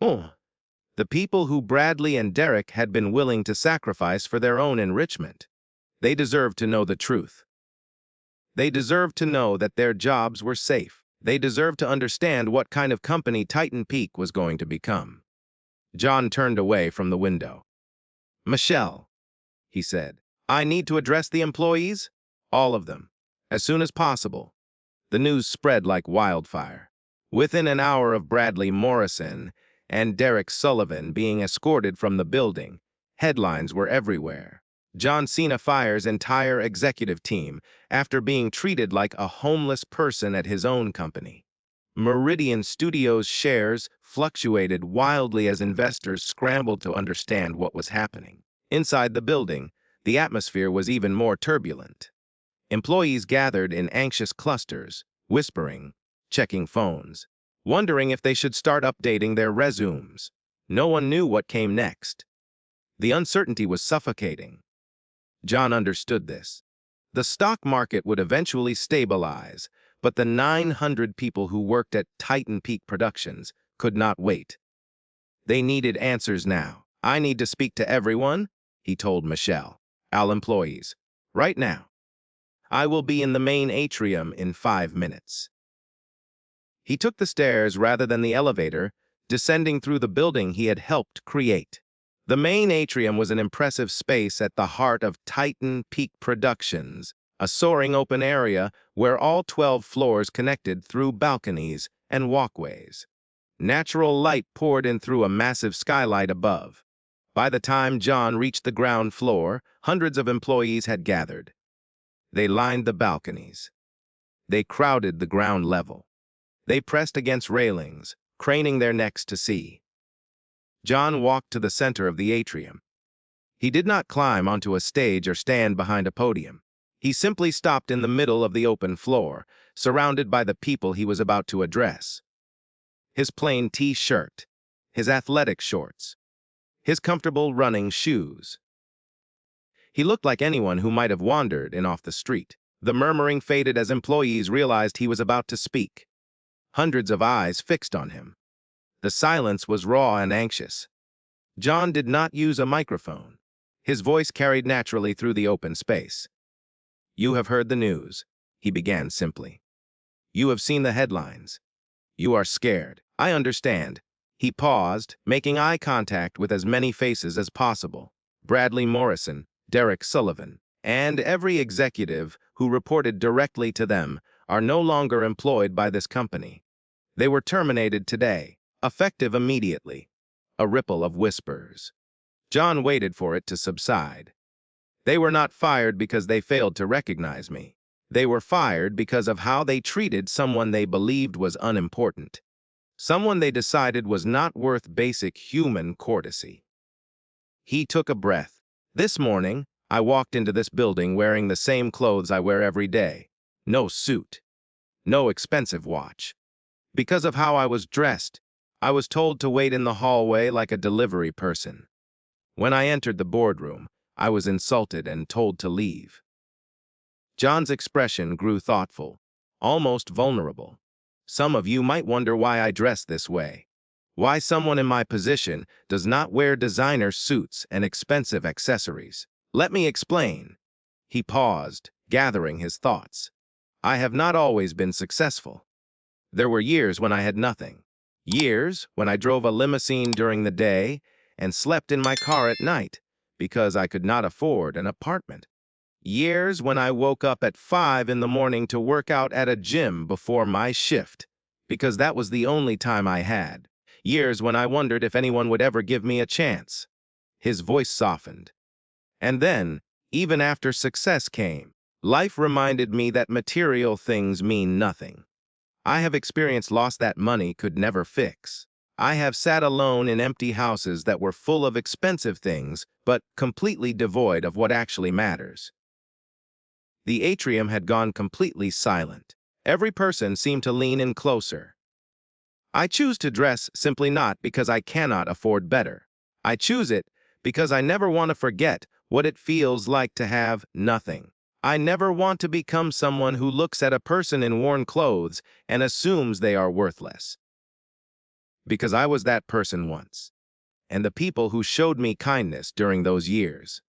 The people who Bradley and Derek had been willing to sacrifice for their own enrichment. They deserved to know the truth. They deserved to know that their jobs were safe. They deserved to understand what kind of company Titan Peak was going to become. John turned away from the window. Michelle, he said, I need to address the employees, all of them, as soon as possible. The news spread like wildfire. Within an hour of Bradley Morrison and Derek Sullivan being escorted from the building, headlines were everywhere. John Cena fires entire executive team after being treated like a homeless person at his own company. Meridian Studios shares fluctuated wildly as investors scrambled to understand what was happening. Inside the building, the atmosphere was even more turbulent. Employees gathered in anxious clusters, whispering, checking phones, wondering if they should start updating their resumes. No one knew what came next. The uncertainty was suffocating. John understood this. The stock market would eventually stabilize, but the 900 people who worked at Titan Peak Productions could not wait. They needed answers now. I need to speak to everyone, he told Michelle, all employees, right now. I will be in the main atrium in 5 minutes. He took the stairs rather than the elevator, descending through the building he had helped create. The main atrium was an impressive space at the heart of Titan Peak Productions, a soaring open area where all 12 floors connected through balconies and walkways. Natural light poured in through a massive skylight above. By the time John reached the ground floor, hundreds of employees had gathered. They lined the balconies. They crowded the ground level. They pressed against railings, craning their necks to see. John walked to the center of the atrium. He did not climb onto a stage or stand behind a podium. He simply stopped in the middle of the open floor, surrounded by the people he was about to address. His plain T-shirt, his athletic shorts, his comfortable running shoes. He looked like anyone who might have wandered in off the street. The murmuring faded as employees realized he was about to speak. Hundreds of eyes fixed on him. The silence was raw and anxious. John did not use a microphone. His voice carried naturally through the open space. You have heard the news, he began simply. You have seen the headlines. You are scared. I understand. He paused, making eye contact with as many faces as possible. Bradley Morrison, Derek Sullivan, and every executive who reported directly to them are no longer employed by this company. They were terminated today, effective immediately. A ripple of whispers. John waited for it to subside. They were not fired because they failed to recognize me. They were fired because of how they treated someone they believed was unimportant. Someone they decided was not worth basic human courtesy. He took a breath. This morning, I walked into this building wearing the same clothes I wear every day. No suit. No expensive watch. Because of how I was dressed, I was told to wait in the hallway like a delivery person. When I entered the boardroom, I was insulted and told to leave. John's expression grew thoughtful, almost vulnerable. Some of you might wonder why I dress this way. Why someone in my position does not wear designer suits and expensive accessories. Let me explain. He paused, gathering his thoughts. I have not always been successful. There were years when I had nothing. Years when I drove a limousine during the day and slept in my car at night because I could not afford an apartment. Years when I woke up at 5 in the morning to work out at a gym before my shift because that was the only time I had. Years when I wondered if anyone would ever give me a chance. His voice softened. And then, even after success came, life reminded me that material things mean nothing. I have experienced loss that money could never fix. I have sat alone in empty houses that were full of expensive things, but completely devoid of what actually matters. The atrium had gone completely silent. Every person seemed to lean in closer. I choose to dress simply not because I cannot afford better. I choose it because I never want to forget what it feels like to have nothing. I never want to become someone who looks at a person in worn clothes and assumes they are worthless. Because I was that person once, and the people who showed me kindness during those years.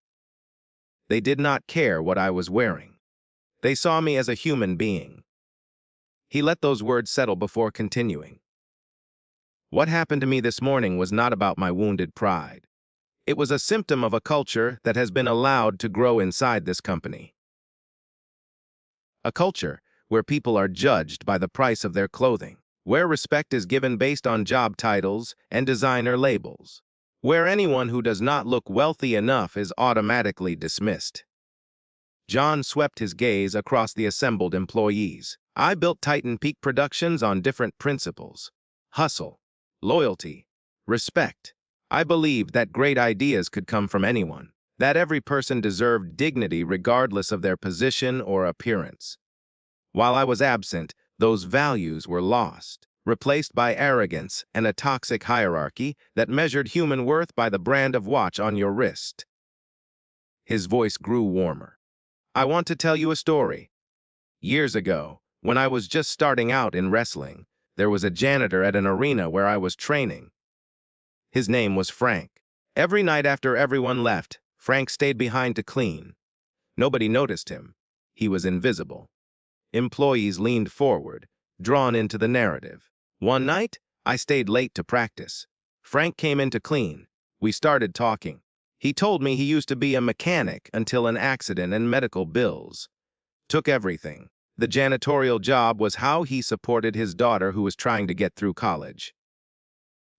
They did not care what I was wearing. They saw me as a human being. He let those words settle before continuing. What happened to me this morning was not about my wounded pride. It was a symptom of a culture that has been allowed to grow inside this company. A culture where people are judged by the price of their clothing, where respect is given based on job titles and designer labels, where anyone who does not look wealthy enough is automatically dismissed. John swept his gaze across the assembled employees. I built Titan Peak Productions on different principles: hustle, loyalty, respect. I believed that great ideas could come from anyone, that every person deserved dignity regardless of their position or appearance. While I was absent, those values were lost, replaced by arrogance and a toxic hierarchy that measured human worth by the brand of watch on your wrist. His voice grew warmer. I want to tell you a story. Years ago, when I was just starting out in wrestling, there was a janitor at an arena where I was training. His name was Frank. Every night after everyone left, Frank stayed behind to clean. Nobody noticed him. He was invisible. Employees leaned forward, drawn into the narrative. One night, I stayed late to practice. Frank came in to clean. We started talking. He told me he used to be a mechanic until an accident and medical bills took everything. The janitorial job was how he supported his daughter who was trying to get through college.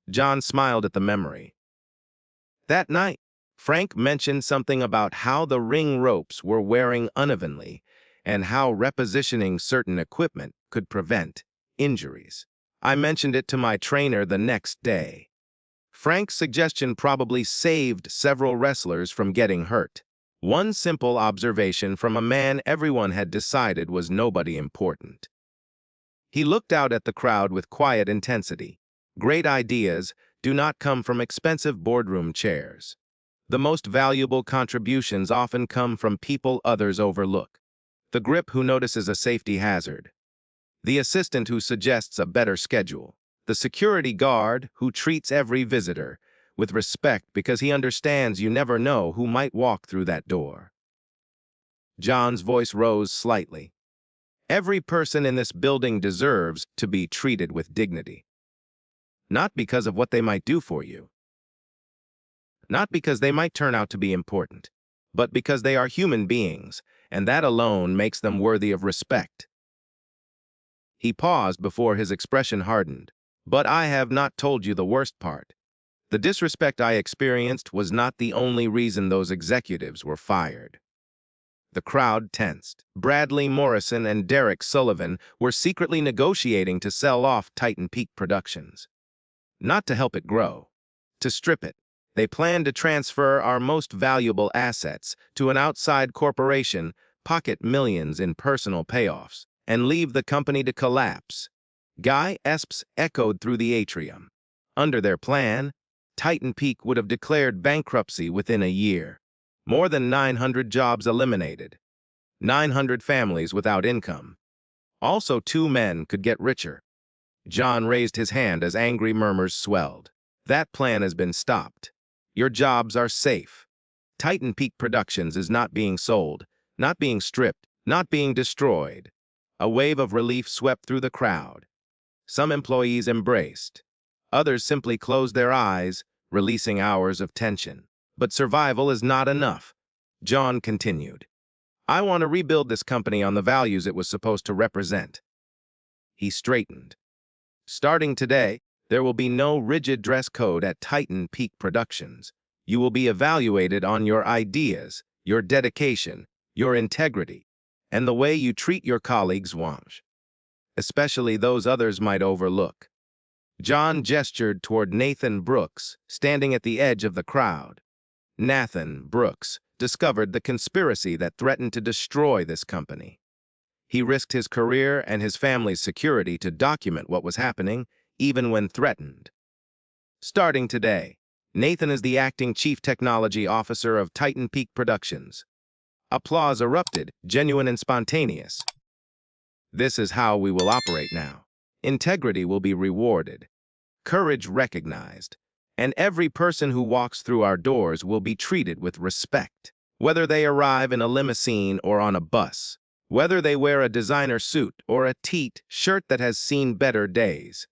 John smiled at the memory. That night, Frank mentioned something about how the ring ropes were wearing unevenly and how repositioning certain equipment could prevent injuries. I mentioned it to my trainer the next day. Frank's suggestion probably saved several wrestlers from getting hurt. One simple observation from a man everyone had decided was nobody important. He looked out at the crowd with quiet intensity. Great ideas do not come from expensive boardroom chairs. The most valuable contributions often come from people others overlook. The grip who notices a safety hazard. The assistant who suggests a better schedule. The security guard who treats every visitor with respect because he understands you never know who might walk through that door. John's voice rose slightly. Every person in this building deserves to be treated with dignity. Not because of what they might do for you. Not because they might turn out to be important, but because they are human beings, and that alone makes them worthy of respect. He paused before his expression hardened. But I have not told you the worst part. The disrespect I experienced was not the only reason those executives were fired. The crowd tensed. Bradley Morrison and Derek Sullivan were secretly negotiating to sell off Titan Peak Productions. Not to help it grow, to strip it. They planned to transfer our most valuable assets to an outside corporation, pocket millions in personal payoffs, and leave the company to collapse. Guy Esps echoed through the atrium. Under their plan, Titan Peak would have declared bankruptcy within a year. More than 900 jobs eliminated. 900 families without income. Also, 2 men could get richer. John raised his hand as angry murmurs swelled. That plan has been stopped. Your jobs are safe. Titan Peak Productions is not being sold, not being stripped, not being destroyed. A wave of relief swept through the crowd. Some employees embraced. Others simply closed their eyes, releasing hours of tension. But survival is not enough. John continued. I want to rebuild this company on the values it was supposed to represent. He straightened. Starting today, there will be no rigid dress code at Titan Peak Productions. You will be evaluated on your ideas, your dedication, your integrity, and the way you treat your colleagues, especially those others might overlook. John gestured toward Nathan Brooks, standing at the edge of the crowd. Nathan Brooks discovered the conspiracy that threatened to destroy this company. He risked his career and his family's security to document what was happening, even when threatened. Starting today, Nathan is the acting chief technology officer of Titan Peak Productions. Applause erupted, genuine and spontaneous. This is how we will operate now. Integrity will be rewarded, courage recognized, and every person who walks through our doors will be treated with respect, whether they arrive in a limousine or on a bus, whether they wear a designer suit or a teat shirt that has seen better days.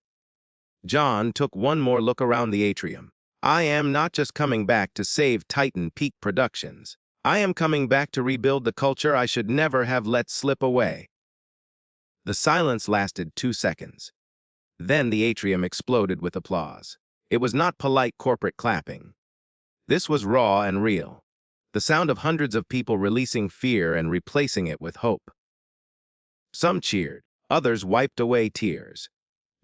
John took one more look around the atrium. I am not just coming back to save Titan Peak Productions. I am coming back to rebuild the culture I should never have let slip away. The silence lasted 2 seconds. Then the atrium exploded with applause. It was not polite corporate clapping. This was raw and real. The sound of hundreds of people releasing fear and replacing it with hope. Some cheered, others wiped away tears.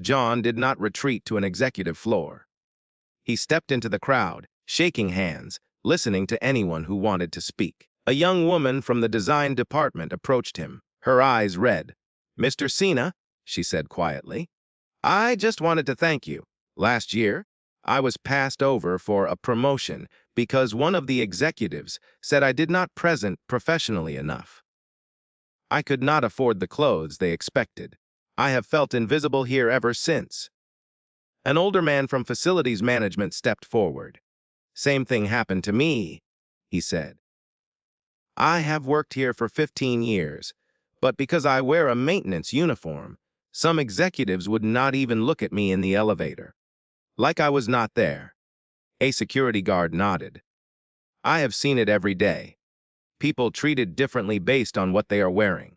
John did not retreat to an executive floor. He stepped into the crowd, shaking hands, listening to anyone who wanted to speak. A young woman from the design department approached him, her eyes red. Mr. Cena, she said quietly, I just wanted to thank you. Last year, I was passed over for a promotion because one of the executives said I did not present professionally enough. I could not afford the clothes they expected. I have felt invisible here ever since. An older man from facilities management stepped forward. Same thing happened to me, he said. I have worked here for 15 years, but because I wear a maintenance uniform, some executives would not even look at me in the elevator. Like I was not there. A security guard nodded. I have seen it every day. People treated differently based on what they are wearing.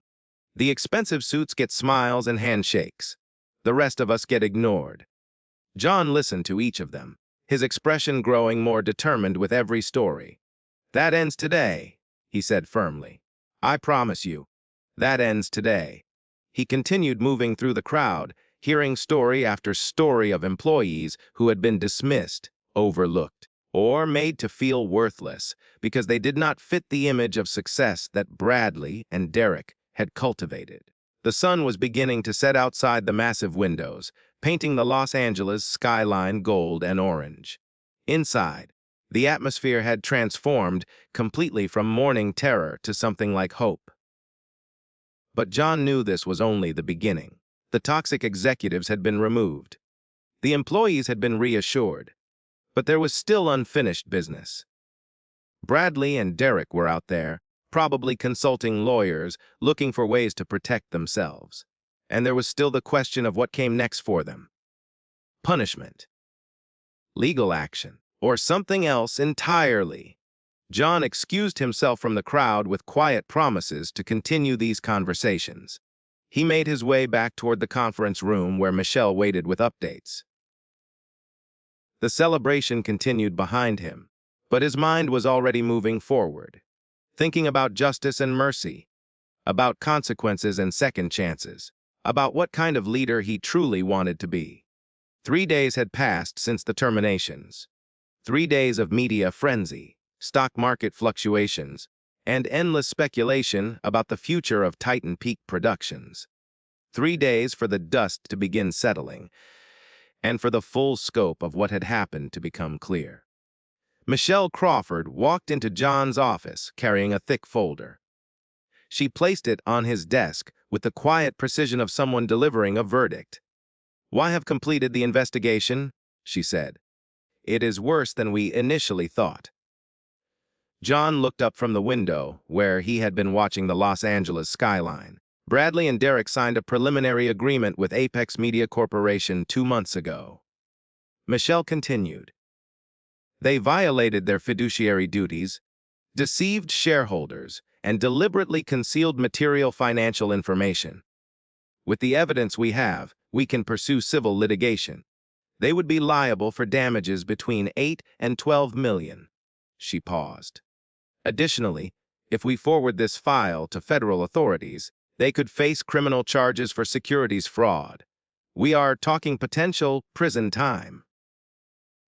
The expensive suits get smiles and handshakes. The rest of us get ignored. John listened to each of them, his expression growing more determined with every story. That ends today, he said firmly. I promise you, that ends today. He continued moving through the crowd, hearing story after story of employees who had been dismissed, overlooked, or made to feel worthless because they did not fit the image of success that Bradley and Derek had cultivated. The sun was beginning to set outside the massive windows, painting the Los Angeles skyline gold and orange. Inside, the atmosphere had transformed completely from morning terror to something like hope. But John knew this was only the beginning. The toxic executives had been removed. The employees had been reassured. But there was still unfinished business. Bradley and Derek were out there, probably consulting lawyers, looking for ways to protect themselves. And there was still the question of what came next for them. Punishment, legal action, or something else entirely. John excused himself from the crowd with quiet promises to continue these conversations. He made his way back toward the conference room where Michelle waited with updates. The celebration continued behind him, but his mind was already moving forward. thinking about justice and mercy, about consequences and second chances, about what kind of leader he truly wanted to be. 3 days had passed since the terminations. 3 days of media frenzy, stock market fluctuations, and endless speculation about the future of Titan Peak Productions. 3 days for the dust to begin settling, and for the full scope of what had happened to become clear. Michelle Crawford walked into John's office carrying a thick folder. She placed it on his desk with the quiet precision of someone delivering a verdict. "We have completed the investigation," she said. "It is worse than we initially thought." John looked up from the window, where he had been watching the Los Angeles skyline. Bradley and Derek signed a preliminary agreement with Apex Media Corporation 2 months ago. Michelle continued. "They violated their fiduciary duties, deceived shareholders, and deliberately concealed material financial information. With the evidence we have, we can pursue civil litigation. They would be liable for damages between 8 and 12 million." She paused. "Additionally, if we forward this file to federal authorities, they could face criminal charges for securities fraud. We are talking potential prison time."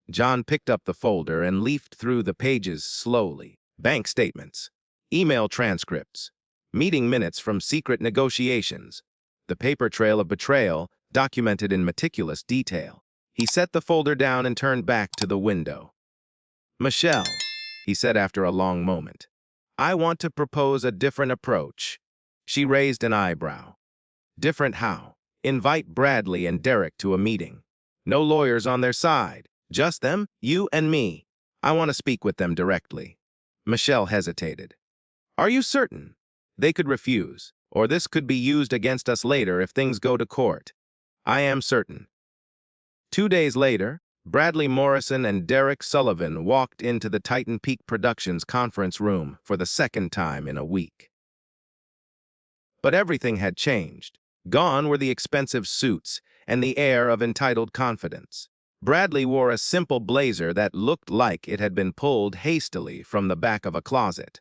John picked up the folder and leafed through the pages slowly. Bank statements, email transcripts, meeting minutes from secret negotiations, the paper trail of betrayal documented in meticulous detail. He set the folder down and turned back to the window. "Michelle," he said after a long moment, "I want to propose a different approach." She raised an eyebrow. "Different how?" "Invite Bradley and Derek to a meeting. No lawyers on their side. Just them, you and me. I want to speak with them directly." Michelle hesitated. "Are you certain?" "They could refuse, or this could be used against us later if things go to court." "I am certain." 2 days later, Bradley Morrison and Derek Sullivan walked into the Titan Peak Productions conference room for the second time in a week. But everything had changed. Gone were the expensive suits and the air of entitled confidence. Bradley wore a simple blazer that looked like it had been pulled hastily from the back of a closet.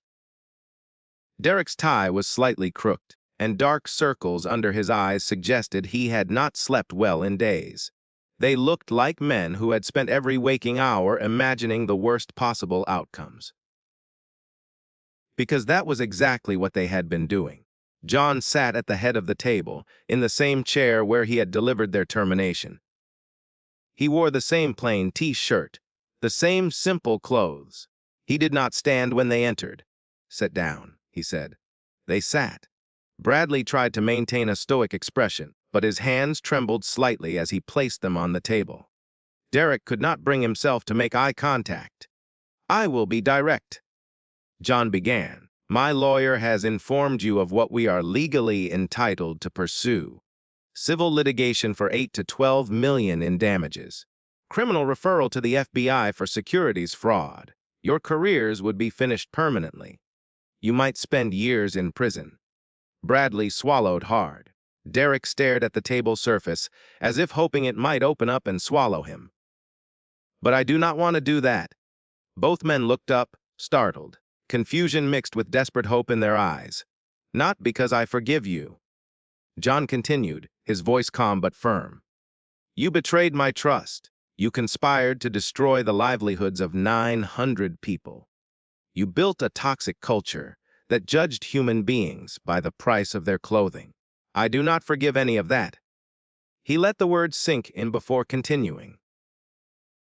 Derek's tie was slightly crooked, and dark circles under his eyes suggested he had not slept well in days. They looked like men who had spent every waking hour imagining the worst possible outcomes. Because that was exactly what they had been doing. John sat at the head of the table, in the same chair where he had delivered their termination. He wore the same plain T-shirt, the same simple clothes. He did not stand when they entered. "Sit down," he said. They sat. Bradley tried to maintain a stoic expression, but his hands trembled slightly as he placed them on the table. Derek could not bring himself to make eye contact. "I will be direct," John began. "My lawyer has informed you of what we are legally entitled to pursue. Civil litigation for 8 to 12 million in damages. Criminal referral to the FBI for securities fraud. Your careers would be finished permanently. You might spend years in prison." Bradley swallowed hard. Derek stared at the table surface, as if hoping it might open up and swallow him. "But I do not want to do that." Both men looked up, startled, confusion mixed with desperate hope in their eyes. "Not because I forgive you," John continued, his voice calm but firm. "You betrayed my trust. You conspired to destroy the livelihoods of 900 people. You built a toxic culture that judged human beings by the price of their clothing. I do not forgive any of that." He let the words sink in before continuing.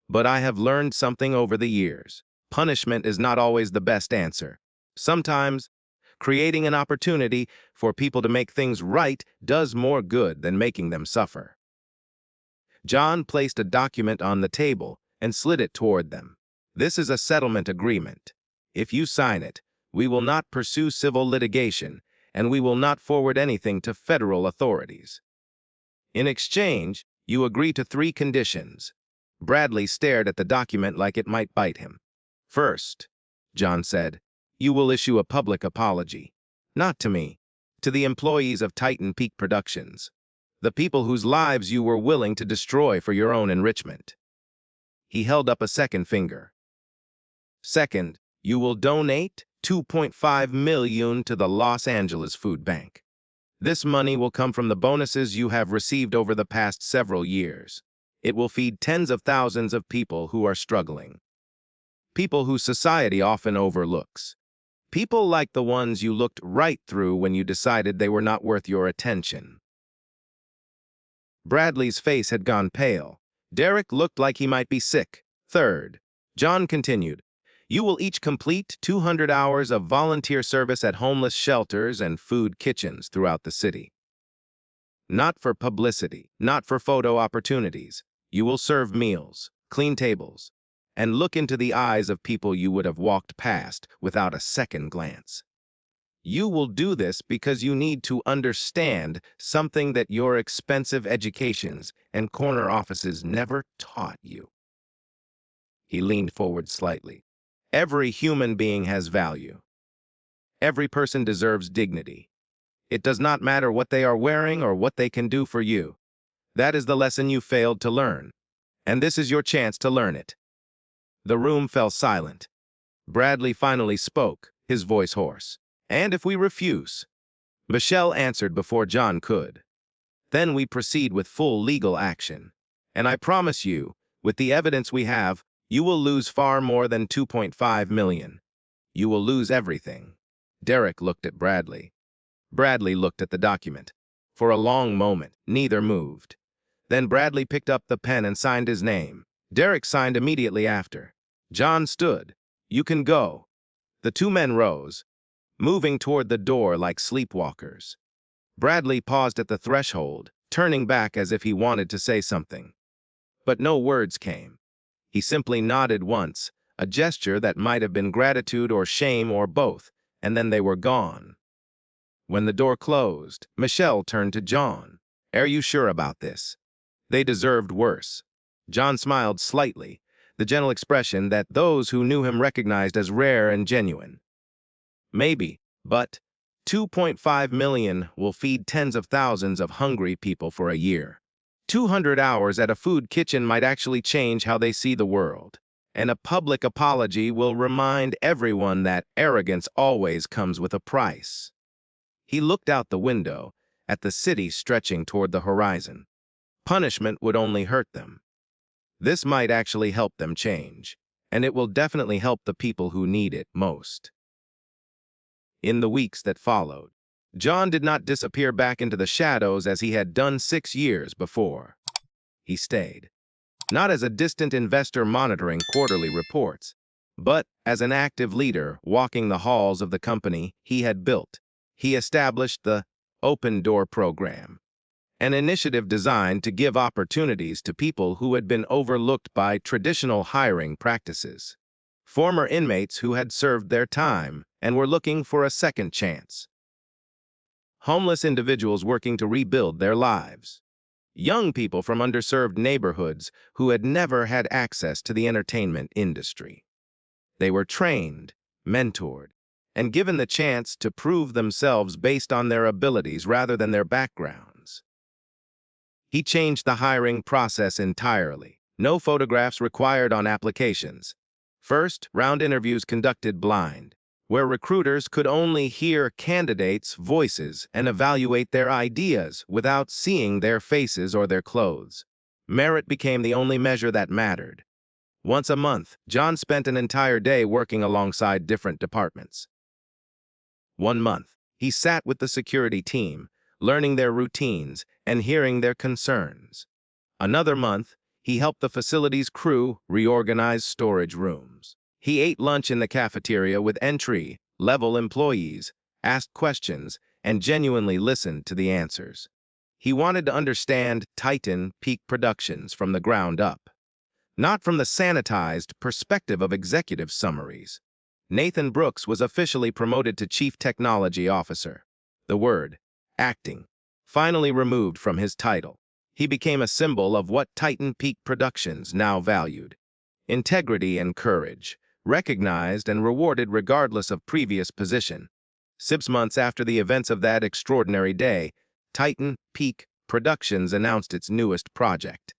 "But I have learned something over the years. Punishment is not always the best answer. Sometimes, creating an opportunity for people to make things right does more good than making them suffer." John placed a document on the table and slid it toward them. "This is a settlement agreement. If you sign it, we will not pursue civil litigation, and we will not forward anything to federal authorities. In exchange, you agree to 3 conditions." Bradley stared at the document like it might bite him. "First," John said, "you will issue a public apology. Not to me, to the employees of Titan Peak Productions, the people whose lives you were willing to destroy for your own enrichment." He held up a second finger. "Second, you will donate 2.5 million to the Los Angeles Food Bank. This money will come from the bonuses you have received over the past several years. It will feed tens of thousands of people who are struggling. People whose society often overlooks. People like the ones you looked right through when you decided they were not worth your attention. Bradley's face had gone pale. Derek looked like he might be sick. Third, John continued, you will each complete 200 hours of volunteer service at homeless shelters and food kitchens throughout the city. Not for publicity, not for photo opportunities. You will serve meals, clean tables, and look into the eyes of people you would have walked past without a second glance. You will do this because you need to understand something that your expensive educations and corner offices never taught you. He leaned forward slightly. Every human being has value. Every person deserves dignity. It does not matter what they are wearing or what they can do for you. That is the lesson you failed to learn, and this is your chance to learn it. The room fell silent. Bradley finally spoke, his voice hoarse. And if we refuse? Michelle answered before John could. Then we proceed with full legal action. And I promise you, with the evidence we have, you will lose far more than 2.5 million. You will lose everything. Derek looked at Bradley. Bradley looked at the document. For a long moment, neither moved. Then Bradley picked up the pen and signed his name. Derek signed immediately after. John stood. You can go. The two men rose, moving toward the door like sleepwalkers. Bradley paused at the threshold, turning back as if he wanted to say something. But no words came. He simply nodded once, a gesture that might have been gratitude or shame or both, and then they were gone. When the door closed, Michelle turned to John. Are you sure about this? They deserved worse. John smiled slightly, the gentle expression that those who knew him recognized as rare and genuine. Maybe, but 2.5 million will feed tens of thousands of hungry people for a year. 200 hours at a food kitchen might actually change how they see the world. And a public apology will remind everyone that arrogance always comes with a price. He looked out the window, at the city stretching toward the horizon. Punishment would only hurt them. This might actually help them change, and it will definitely help the people who need it most. In the weeks that followed, John did not disappear back into the shadows as he had done 6 years before. He stayed, not as a distant investor monitoring quarterly reports, but as an active leader walking the halls of the company he had built. He established the Open Door program, an initiative designed to give opportunities to people who had been overlooked by traditional hiring practices. Former inmates who had served their time and were looking for a second chance. Homeless individuals working to rebuild their lives. Young people from underserved neighborhoods who had never had access to the entertainment industry. They were trained, mentored, and given the chance to prove themselves based on their abilities rather than their backgrounds. He changed the hiring process entirely. No photographs required on applications. First, round interviews conducted blind, where recruiters could only hear candidates' voices and evaluate their ideas without seeing their faces or their clothes. Merit became the only measure that mattered. Once a month, John spent an entire day working alongside different departments. 1 month, he sat with the security team, learning their routines and hearing their concerns. Another month, he helped the facility's crew reorganize storage rooms. He ate lunch in the cafeteria with entry-level employees, asked questions, and genuinely listened to the answers. He wanted to understand Titan Peak Productions from the ground up, not from the sanitized perspective of executive summaries. Nathan Brooks was officially promoted to Chief Technology Officer. The word, acting, finally removed from his title. He became a symbol of what Titan Peak Productions now valued. Integrity and courage, recognized and rewarded regardless of previous position. 6 months after the events of that extraordinary day, Titan Peak Productions announced its newest project.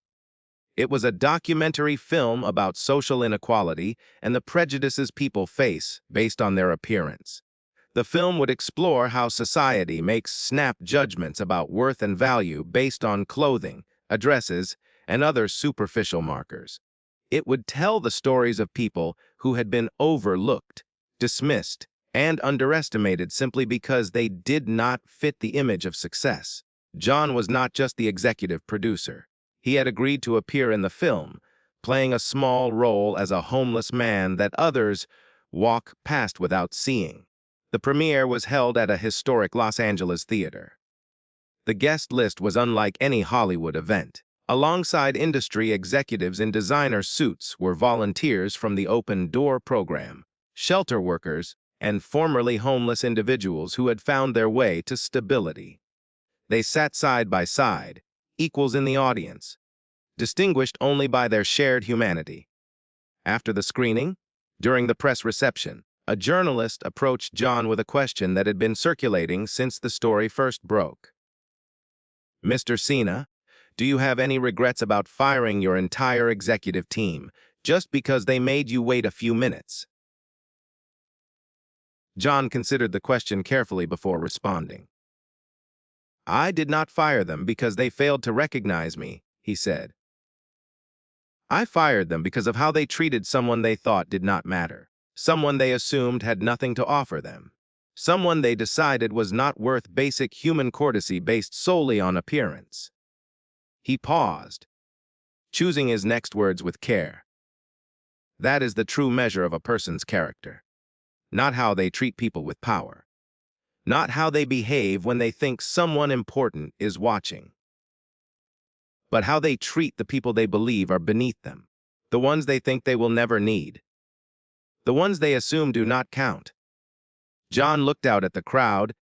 It was a documentary film about social inequality and the prejudices people face based on their appearance. The film would explore how society makes snap judgments about worth and value based on clothing, addresses, and other superficial markers. It would tell the stories of people who had been overlooked, dismissed, and underestimated simply because they did not fit the image of success. John was not just the executive producer. He had agreed to appear in the film, playing a small role as a homeless man that others walk past without seeing. The premiere was held at a historic Los Angeles theater. The guest list was unlike any Hollywood event. Alongside industry executives in designer suits were volunteers from the Open Door program, shelter workers, and formerly homeless individuals who had found their way to stability. They sat side by side, equals in the audience, distinguished only by their shared humanity. After the screening, during the press reception, a journalist approached John with a question that had been circulating since the story first broke. "Mr. Cena, do you have any regrets about firing your entire executive team just because they made you wait a few minutes?" John considered the question carefully before responding. "I did not fire them because they failed to recognize me," he said. "I fired them because of how they treated someone they thought did not matter, someone they assumed had nothing to offer them, someone they decided was not worth basic human courtesy based solely on appearance." He paused, choosing his next words with care. That is the true measure of a person's character. Not how they treat people with power. Not how they behave when they think someone important is watching. But how they treat the people they believe are beneath them. The ones they think they will never need. The ones they assume do not count. John looked out at the crowd,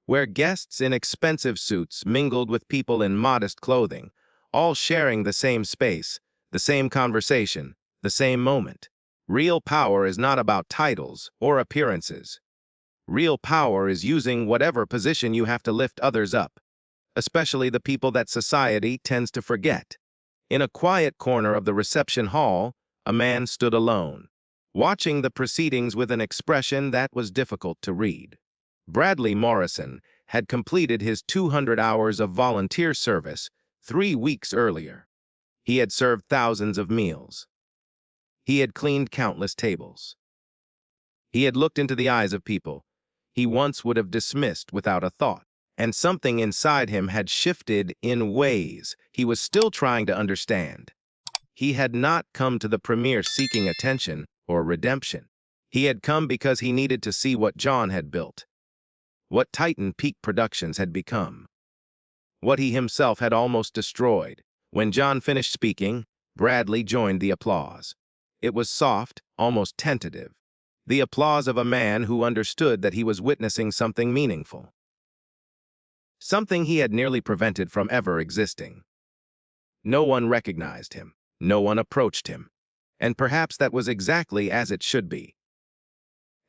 where guests in expensive suits mingled with people in modest clothing, all sharing the same space, the same conversation, the same moment. Real power is not about titles or appearances. Real power is using whatever position you have to lift others up, especially the people that society tends to forget. In a quiet corner of the reception hall, a man stood alone, watching the proceedings with an expression that was difficult to read. Bradley Morrison had completed his 200 hours of volunteer service 3 weeks earlier. He had served thousands of meals. He had cleaned countless tables. He had looked into the eyes of people he once would have dismissed without a thought, and something inside him had shifted in ways he was still trying to understand. He had not come to the premiere seeking attention or redemption. He had come because he needed to see what John had built, what Titan Peak Productions had become, what he himself had almost destroyed. When John finished speaking, Bradley joined the applause. It was soft, almost tentative, the applause of a man who understood that he was witnessing something meaningful, something he had nearly prevented from ever existing. No one recognized him, no one approached him, and perhaps that was exactly as it should be.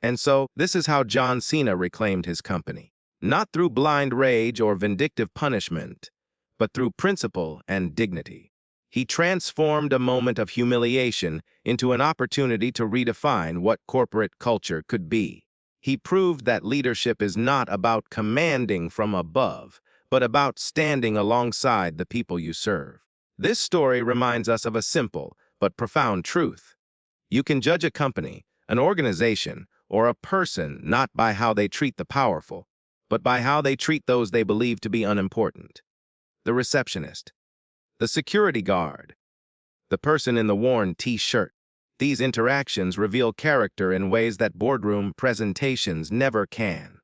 And so, this is how John Cena reclaimed his company. Not through blind rage or vindictive punishment, but through principle and dignity. He transformed a moment of humiliation into an opportunity to redefine what corporate culture could be. He proved that leadership is not about commanding from above, but about standing alongside the people you serve. This story reminds us of a simple but profound truth. You can judge a company, an organization, or a person not by how they treat the powerful, but by how they treat those they believe to be unimportant. The receptionist, the security guard, the person in the worn T-shirt. These interactions reveal character in ways that boardroom presentations never can.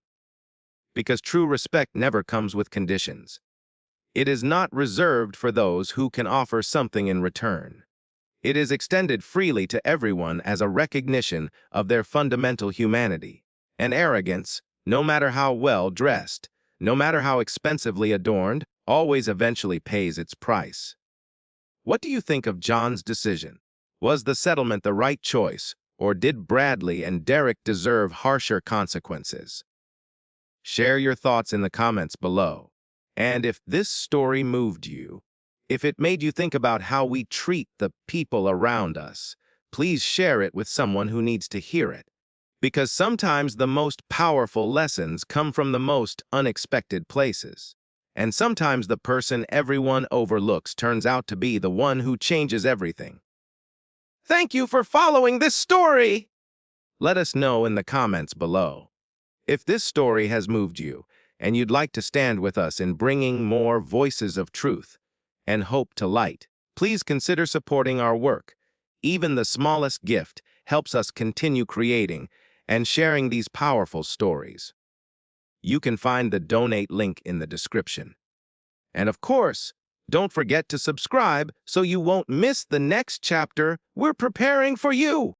Because true respect never comes with conditions. It is not reserved for those who can offer something in return. It is extended freely to everyone as a recognition of their fundamental humanity. And arrogance, no matter how well dressed, no matter how expensively adorned, always eventually pays its price. What do you think of John's decision? Was the settlement the right choice, or did Bradley and Derek deserve harsher consequences? Share your thoughts in the comments below. And if this story moved you, If it made you think about how we treat the people around us, please share it with someone who needs to hear it. Because sometimes the most powerful lessons come from the most unexpected places. And sometimes the person everyone overlooks turns out to be the one who changes everything. Thank you for following this story! Let us know in the comments below. If this story has moved you, and you'd like to stand with us in bringing more voices of truth and hope to light, please consider supporting our work. Even the smallest gift helps us continue creating and sharing these powerful stories. You can find the donate link in the description. And of course, don't forget to subscribe so you won't miss the next chapter we're preparing for you.